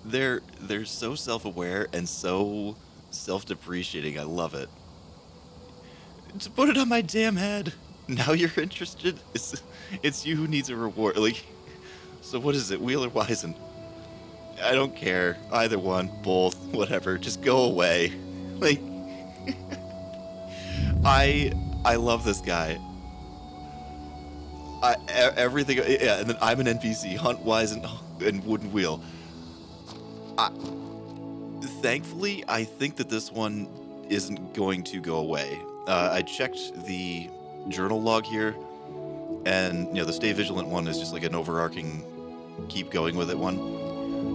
they're so self-aware and so self-depreciating. I love it. To put it on my damn head. Now you're interested? It's you who needs a reward. Like, so what is it, Wheel or Wisen? I don't care. Either one, both, whatever. Just go away. Like, I love this guy. Everything, yeah, and then I'm an NPC, Hunt, Wisen, and Wooden Wheel. Thankfully, I think that this one isn't going to go away. I checked the journal log here, and you know the stay vigilant one is just like an overarching keep going with it one.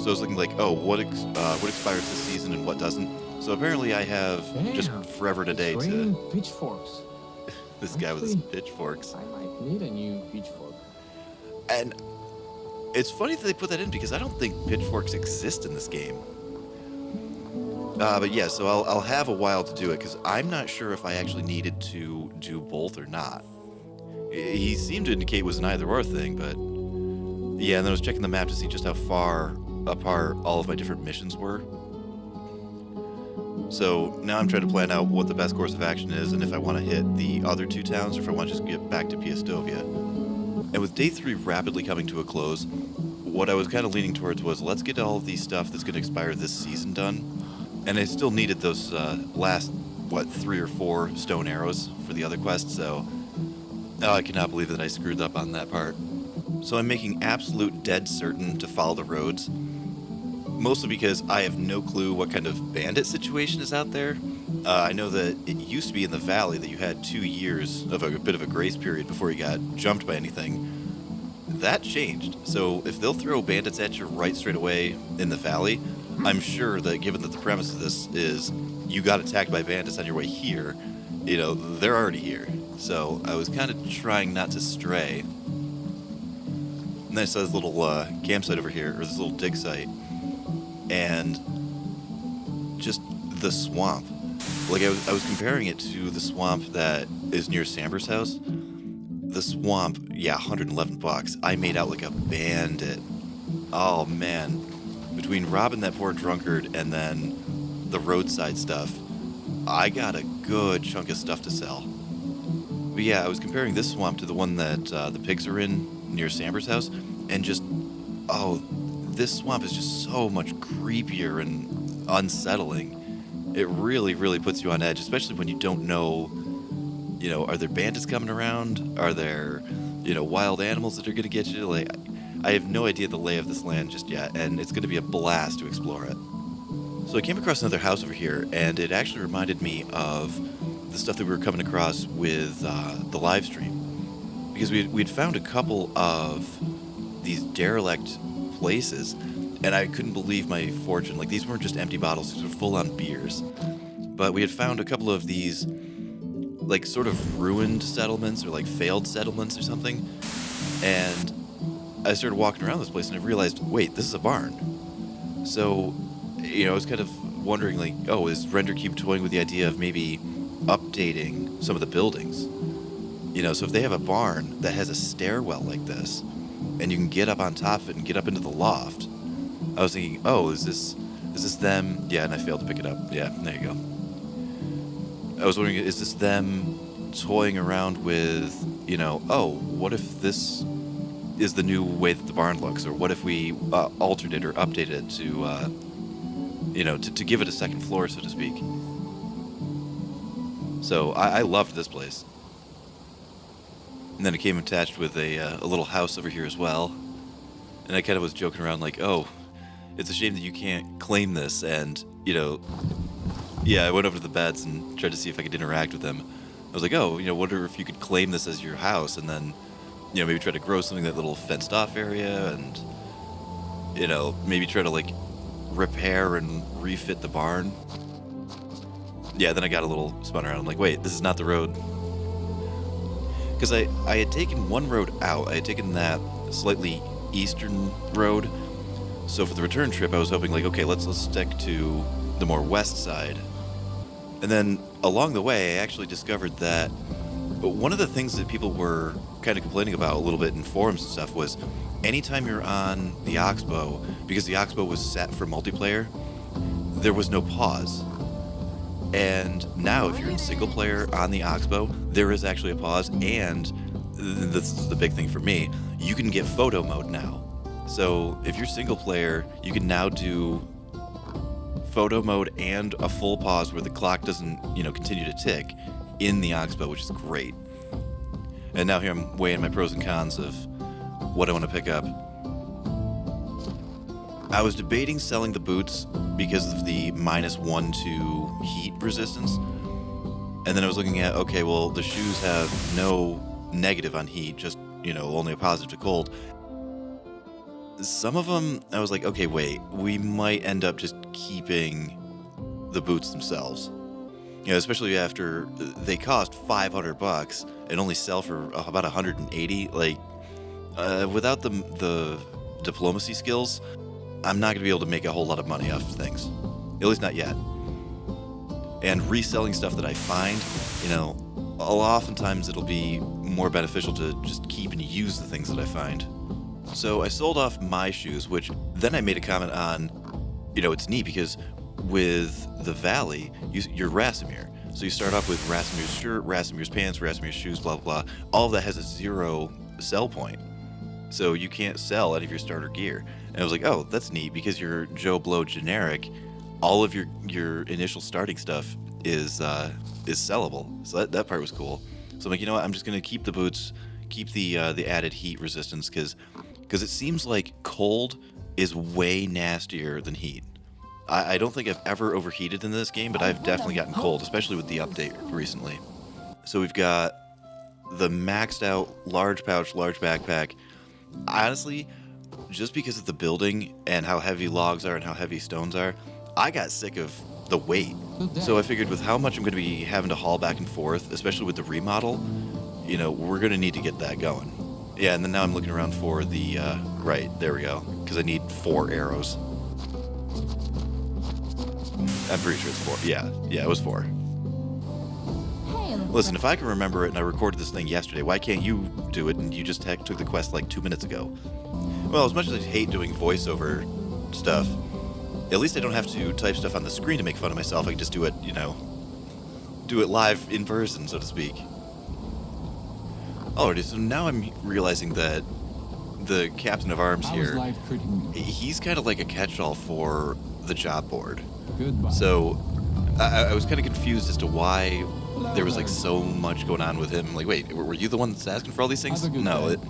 So I was looking like, oh, what expires this season and what doesn't. So apparently I have just forever today to pitchforks. This guy with his pitchforks. I might need a new pitchfork. And it's funny that they put that in because I don't think pitchforks exist in this game. But yeah, so I'll have a while to do it because I'm not sure if I actually needed to do both or not. He seemed to indicate it was an either-or thing, but yeah, and then I was checking the map to see just how far apart all of my different missions were. So now I'm trying to plan out what the best course of action is and if I want to hit the other two towns or if I want to just get back to Piastovia. And with day 3 rapidly coming to a close, what I was kind of leaning towards was let's get all of these stuff that's going to expire this season done. And I still needed those last, 3 or 4 stone arrows for the other quest, so I cannot believe that I screwed up on that part. So I'm making absolute dead certain to follow the roads, mostly because I have no clue what kind of bandit situation is out there. I know that it used to be in the valley that you had 2 years of a bit of a grace period before you got jumped by anything. That changed, so if they'll throw bandits at you right straight away in the valley, I'm sure that given that the premise of this is you got attacked by bandits on your way here, you know, they're already here. So I was kind of trying not to stray. And then I saw this little campsite over here, or this little dig site, and just the swamp. Like I was comparing it to the swamp that is near Samber's house. The swamp, yeah, $111. I made out like a bandit. Oh man, between robbing that poor drunkard and then the roadside stuff, I got a good chunk of stuff to sell. But yeah, I was comparing this swamp to the one that the pigs are in near Samber's house, and just, oh, this swamp is just so much creepier and unsettling. It really, really puts you on edge, especially when you don't know, you know, are there bandits coming around? Are there, you know, wild animals that are going to get you? Like, I have no idea the lay of this land just yet, and it's going to be a blast to explore it. So I came across another house over here, and it actually reminded me of the stuff that we were coming across with the live stream. Because we'd found a couple of these derelict places, and I couldn't believe my fortune. Like, these weren't just empty bottles, these were full-on beers. But we had found a couple of these, like, sort of ruined settlements, or like failed settlements or something. And I started walking around this place, and I realized, wait, this is a barn. So, you know, I was kind of wondering, like, oh, is RenderCube toying with the idea of maybe updating some of the buildings? You know, so if they have a barn that has a stairwell like this, and you can get up on top of it and get up into the loft, I was thinking, oh, is this them? Yeah, and I failed to pick it up. Yeah, there you go. I was wondering, is this them toying around with, you know, oh, what if this is the new way that the barn looks, or what if we altered it or updated it to, you know, to give it a second floor, so to speak. So I loved this place. And then it came attached with a little house over here as well. And I kind of was joking around like, oh, it's a shame that you can't claim this. And, you know, yeah, I went over to the beds and tried to see if I could interact with them. I was like, oh, you know, wonder if you could claim this as your house, and then, you know, maybe try to grow something in that little fenced off area, and, you know, maybe try to, like, repair and refit the barn. Yeah, then I got a little spun around. I'm like, wait, this is not the road. Because I had taken one road out. I had taken that slightly eastern road. So for the return trip, I was hoping, like, okay, let's stick to the more west side. And then along the way, I actually discovered that one of the things that people were kind of complaining about a little bit in forums and stuff was anytime you're on the Oxbow, because the Oxbow was set for multiplayer, there was no pause. And now if you're in single player on the Oxbow, there is actually a pause, and this is the big thing for me, you can get photo mode now. So if you're single player, you can now do photo mode and a full pause where the clock doesn't, you know, continue to tick in the Oxbow, which is great. And now here I'm weighing my pros and cons of what I want to pick up. I was debating selling the boots because of the -1 to heat resistance. And then I was looking at, okay, well, the shoes have no negative on heat, just, you know, only a positive to cold. Some of them, I was like, okay, wait, we might end up just keeping the boots themselves. You know, especially after they cost $500 and only sell for about 180. Like, without the diplomacy skills, I'm not going to be able to make a whole lot of money off of things. At least not yet. And reselling stuff that I find, you know, oftentimes it'll be more beneficial to just keep and use the things that I find. So I sold off my shoes, which then I made a comment on, you know, it's neat because with the Valley, you're Rasimir. So you start off with Rasimir's shirt, Rasimir's pants, Rasimir's shoes, blah, blah, blah. All of that has a 0 sell point. So you can't sell any of your starter gear. And I was like, oh, that's neat because you're Joe Blow generic. All of your initial starting stuff is sellable. So that part was cool. So I'm like, you know what? I'm just going to keep the boots, keep the added heat resistance because it seems like cold is way nastier than heat. I don't think I've ever overheated in this game, but I've definitely gotten cold, especially with the update recently. So we've got the maxed out large pouch, large backpack. Honestly, just because of the building and how heavy logs are and how heavy stones are, I got sick of the weight. Good day. So I figured with how much I'm going to be having to haul back and forth, especially with the remodel, you know, we're going to need to get that going. Yeah, and then now I'm looking around for the, right, there we go, because I need 4 arrows. I'm pretty sure it's 4. Yeah, it was 4. Hey, Listen, if I can remember it and I recorded this thing yesterday, why can't you do it and you just took the quest like 2 minutes ago? Well, as much as I hate doing voiceover stuff, at least I don't have to type stuff on the screen to make fun of myself. I can just do it, you know, do it live in person, so to speak. Alrighty, so now I'm realizing that the captain of arms How was here, life treating you? he's kind of like a catch-all for the job board. Goodbye. So I was kind of confused as to why there was like so much going on with him. Like, wait, were you the one that's asking for all these things? Have a good No. day.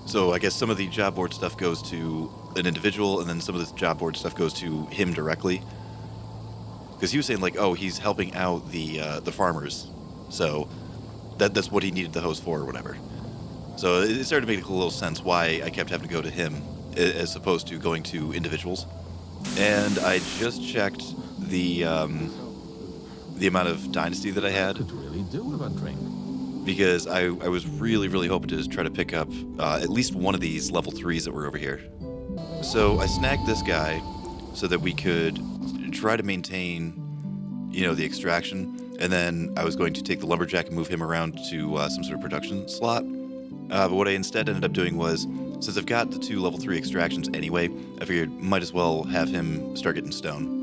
So I guess some of the job board stuff goes to an individual, and then some of this job board stuff goes to him directly. Because he was saying like, oh, he's helping out the farmers, so that's what he needed the host for or whatever. So it started to make a little sense why I kept having to go to him as opposed to going to individuals. And I just checked the amount of dynasty that I had, Could really do with a drink. because I was really hoping to try to pick up at least one of these level 3s that were over here. So I snagged this guy so that we could try to maintain, you know, the extraction, and then I was going to take the lumberjack and move him around to some sort of production slot. But what I instead ended up doing was, since I've got the 2 level 3 extractions anyway, I figured might as well have him start getting stone.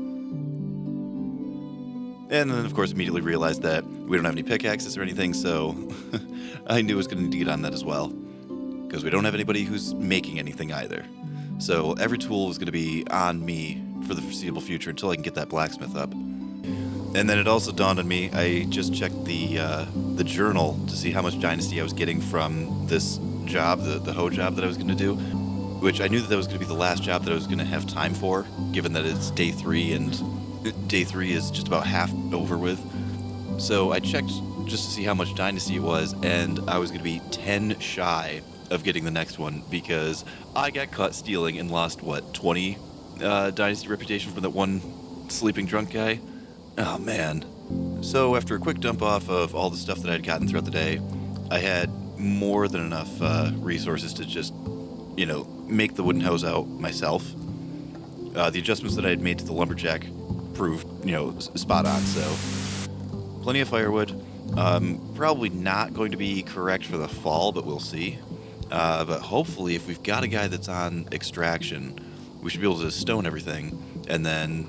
And then, of course, immediately realized that we don't have any pickaxes or anything, so I knew I was going to need to get on that as well. Because we don't have anybody who's making anything either. So every tool is going to be on me for the foreseeable future until I can get that blacksmith up. And then it also dawned on me, I just checked the journal to see how much dynasty I was getting from this job, the hoe job that I was going to do. Which I knew that was going to be the last job that I was going to have time for, given that it's day 3 and day 3 is just about half over with. So I checked just to see how much dynasty it was, and I was going to be 10 shy of getting the next one because I got caught stealing and lost, what, 20 dynasty reputation from that one sleeping drunk guy? Oh, man. So after a quick dump off of all the stuff that I'd gotten throughout the day, I had more than enough resources to just, you know, make the wooden house out myself. The adjustments that I had made to the lumberjack proved, you know, spot on, so plenty of firewood. Probably not going to be correct for the fall, but we'll see. But hopefully, if we've got a guy that's on extraction, we should be able to stone everything and then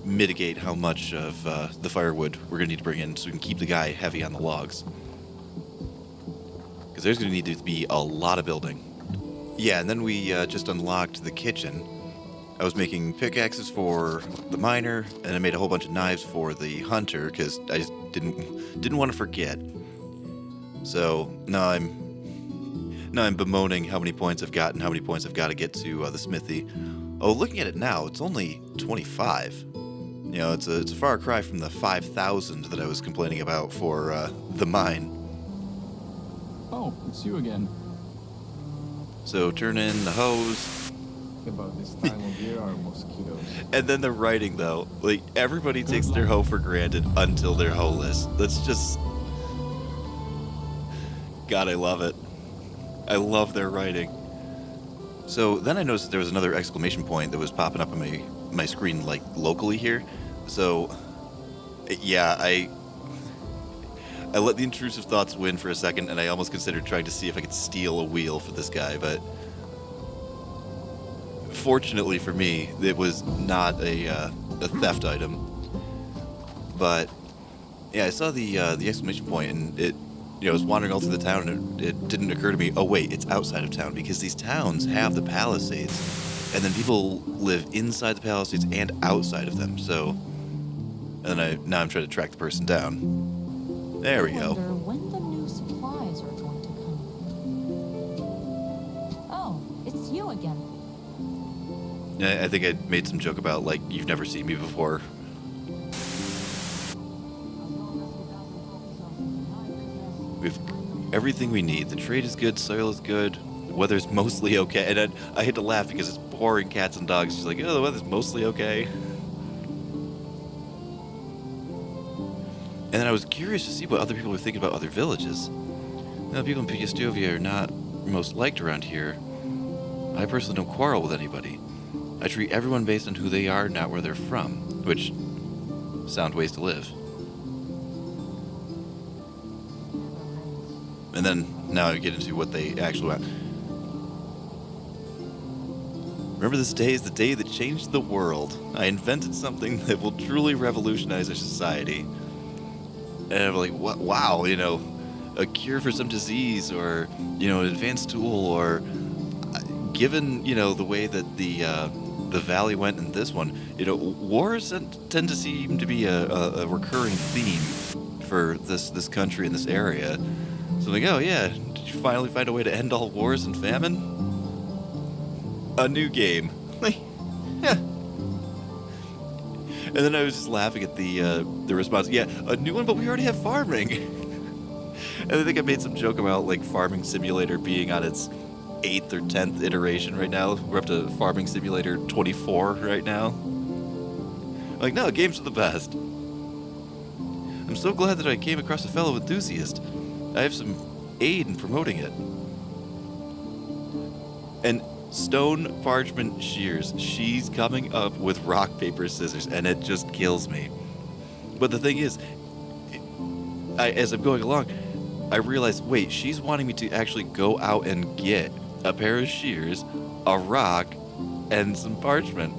mitigate how much of the firewood we're going to need to bring in so we can keep the guy heavy on the logs. Because there's going to need to be a lot of building. Yeah, and then we just unlocked the kitchen. I was making pickaxes for the miner, and I made a whole bunch of knives for the hunter because I just didn't want to forget. So now I'm bemoaning how many points I've got and how many points I've got to get to the smithy. Oh, looking at it now, it's only 25. You know, it's a far cry from the 5,000 that I was complaining about for the mine. Oh, it's you again. So turn in the hose. About this time of year are mosquitoes. And then the writing, though. Like, everybody takes their hoe for granted until they're hoeless. That's just... God, I love it. I love their writing. So then I noticed that there was another exclamation point that was popping up on my screen, like, locally here. So, yeah, I let the intrusive thoughts win for a second, and I almost considered trying to see if I could steal a wheel for this guy, but... Fortunately for me, it was not a theft item. But yeah, I saw the exclamation point, and it, you know, I was wandering all through the town, and it didn't occur to me. Oh wait, it's outside of town because these towns have the palisades, and then people live inside the palisades and outside of them. So, and now I'm trying to track the person down. There we I go. wonder when the new supplies are going to come. Oh, it's you again. I think I made some joke about, like, you've never seen me before. We've everything we need. The trade is good, soil is good, weather's mostly okay. And I had to laugh because it's pouring cats and dogs. She's like, oh, the weather's mostly okay. And then I was curious to see what other people were thinking about other villages. Now, people in Piastovia are not most liked around here. I personally don't quarrel with anybody. I treat everyone based on who they are, not where they're from, which sound ways to live. And then now I get into what they actually want. Remember, this day is the day that changed the world. I invented something that will truly revolutionize our society. And I'm like, wow, you know, a cure for some disease, or, you know, an advanced tool, or given, you know, the way that the valley went in this one, you know, wars tend to seem to be a recurring theme for this country and this area. So I'm like, oh yeah, did you finally find a way to end all wars and famine? A new game. Like, yeah. And then I was just laughing at the response. Yeah, a new one, but we already have farming. And I think I made some joke about like Farming Simulator being on its 8th or 10th iteration right now. We're up to Farming Simulator 24 right now. Like, no, games are the best. I'm so glad that I came across a fellow enthusiast. I have some aid in promoting it. And Stone Parchment Shears. She's coming up with rock, paper, scissors, and it just kills me. But the thing is, as I'm going along, I realize, wait, she's wanting me to actually go out and get a pair of shears, a rock, and some parchment.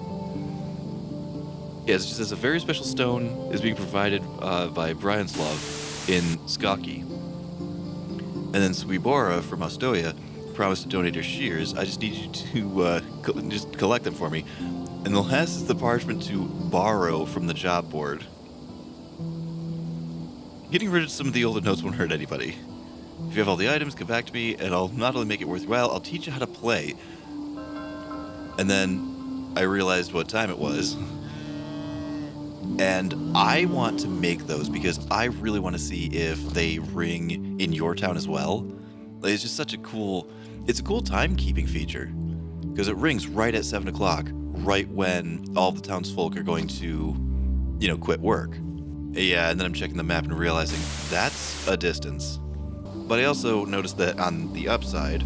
Yes, it says a very special stone is being provided by Brianslav in Skokie. And then Swibora from Ostoya promised to donate her shears. I just need you to just collect them for me. And the last is the parchment to borrow from the job board. Getting rid of some of the older notes won't hurt anybody. If you have all the items, come back to me, and I'll not only make it worthwhile, I'll teach you how to play. And then I realized what time it was. And I want to make those because I really want to see if they ring in your town as well. Like, it's just such a cool, it's a cool timekeeping feature. Because it rings right at 7 o'clock, right when all the townsfolk are going to, you know, quit work. Yeah, and then I'm checking the map and realizing that's a distance. But I also noticed that on the upside,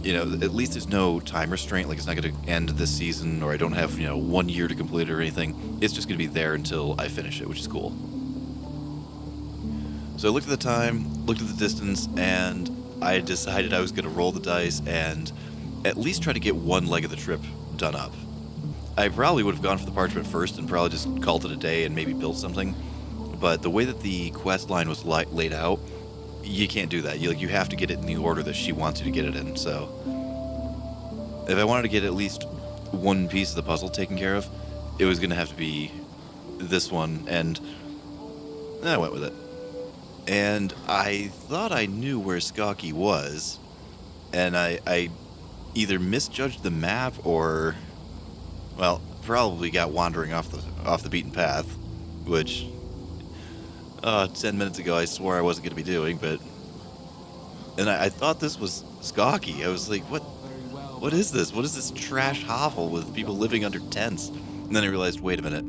you know, at least there's no time restraint. Like, it's not going to end this season, or I don't have, you know, 1 year to complete it or anything. It's just going to be there until I finish it, which is cool. So I looked at the time, looked at the distance, and I decided I was going to roll the dice and at least try to get one leg of the trip done up. I probably would have gone for the parchment first and probably just called it a day and maybe built something. But the way that the quest line was laid out, you can't do that. You have to get it in the order that she wants you to get it in. So if I wanted to get at least one piece of the puzzle taken care of, it was going to have to be this one, and I went with it. And I thought I knew where Skokie was, and I either misjudged the map or, well, probably got wandering off the beaten path, which 10 minutes ago I swore I wasn't going to be doing, but... And I thought this was Skokie. I was like, what is this? What is this trash hovel with people living under tents? And then I realized, wait a minute.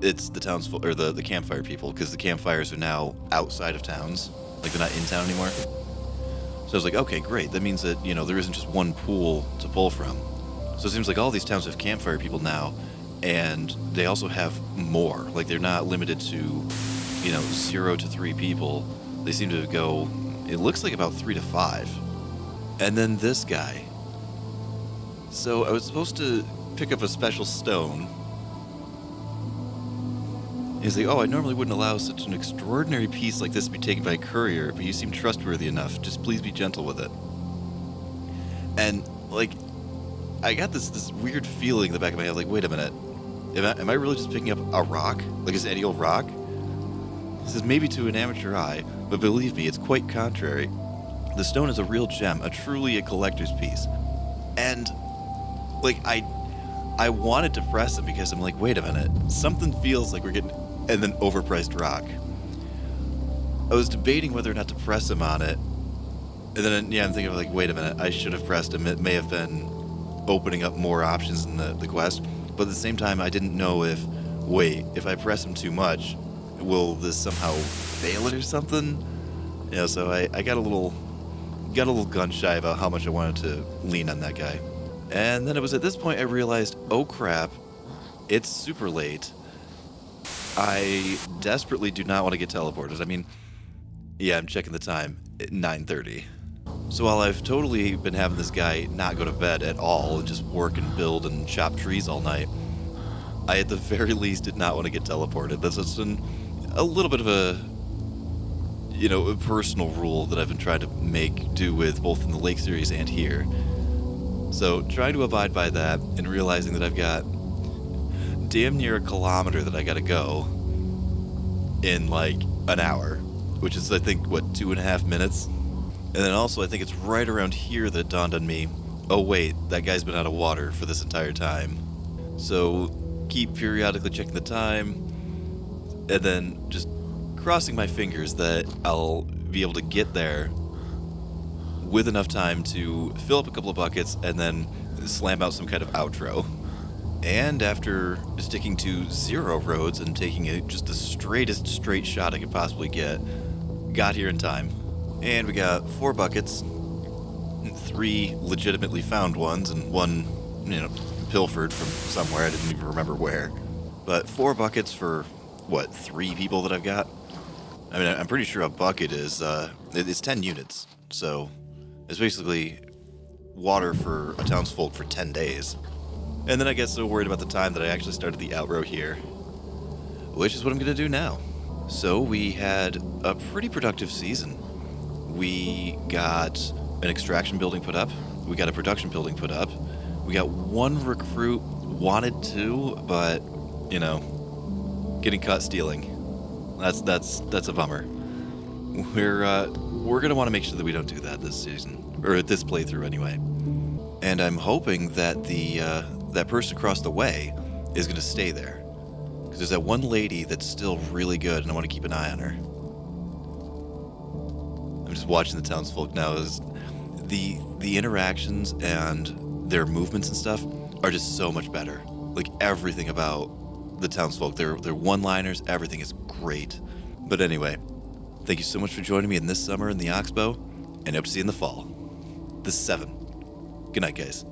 It's the townsfolk, or the campfire people, because the campfires are now outside of towns. Like, they're not in town anymore. So I was like, okay, great. That means that, you know, there isn't just one pool to pull from. So it seems like all these towns have campfire people now, and they also have more. Like, they're not limited to, you know, 0 to 3 people. They seem to go, it looks like about 3 to 5. And then this guy. So I was supposed to pick up a special stone. He's like, oh, I normally wouldn't allow such an extraordinary piece like this to be taken by a courier, but you seem trustworthy enough. Just please be gentle with it. And, like, I got this weird feeling in the back of my head, like, wait a minute. Am I really just picking up a rock? Like, it's any old rock? This is maybe to an amateur eye, but believe me, it's quite contrary. The stone is a real gem, truly a collector's piece. And, like, I wanted to press him because I'm like, wait a minute, something feels like we're getting an overpriced rock. I was debating whether or not to press him on it, And then, yeah, I'm thinking of like, wait a minute, I should have pressed him. It may have been opening up more options in the quest. But at the same time, I didn't know if, wait, if I press him too much, will this somehow fail it or something? You know, so I got a little gun shy about how much I wanted to lean on that guy. And then it was at this point I realized, oh crap, it's super late. I desperately do not want to get teleported. I mean, yeah, I'm checking the time, 9:30. So while I've totally been having this guy not go to bed at all and just work and build and chop trees all night, I at the very least did not want to get teleported. That's been a little bit of a, a personal rule that I've been trying to make do with both in the Lake series and here. So trying to abide by that and realizing that I've got damn near a kilometer that I gotta go in like an hour, which is I think, what, 2.5 minutes? And then also I think it's right around here that it dawned on me, oh wait, that guy's been out of water for this entire time. So keep periodically checking the time, and then just crossing my fingers that I'll be able to get there with enough time to fill up a couple of buckets and then slam out some kind of outro. And after sticking to 0 roads and taking just the straightest straight shot I could possibly get, got here in time. And we got 4 buckets, 3 legitimately found ones, and 1, pilfered from somewhere. I didn't even remember where. But 4 buckets for, what, 3 people that I've got? I mean, I'm pretty sure a bucket is, it's 10 units. So it's basically water for a townsfolk for 10 days. And then I get so worried about the time that I actually started the outrow here, which is what I'm going to do now. So we had a pretty productive season. We got an extraction building put up. We got a production building put up. We got 1 recruit, wanted to, but, getting caught stealing. That's a bummer. We're going to want to make sure that we don't do that this season, or this playthrough anyway. And I'm hoping that that person across the way is going to stay there. Because there's that one lady that's still really good, and I want to keep an eye on her. I'm just watching the townsfolk now. Is the interactions and their movements and stuff are just so much better. Like, everything about the townsfolk, their one-liners, everything is great. But anyway, thank you so much for joining me in this summer in the Oxbow, and hope to see you in the fall. This is 7. Good night, guys.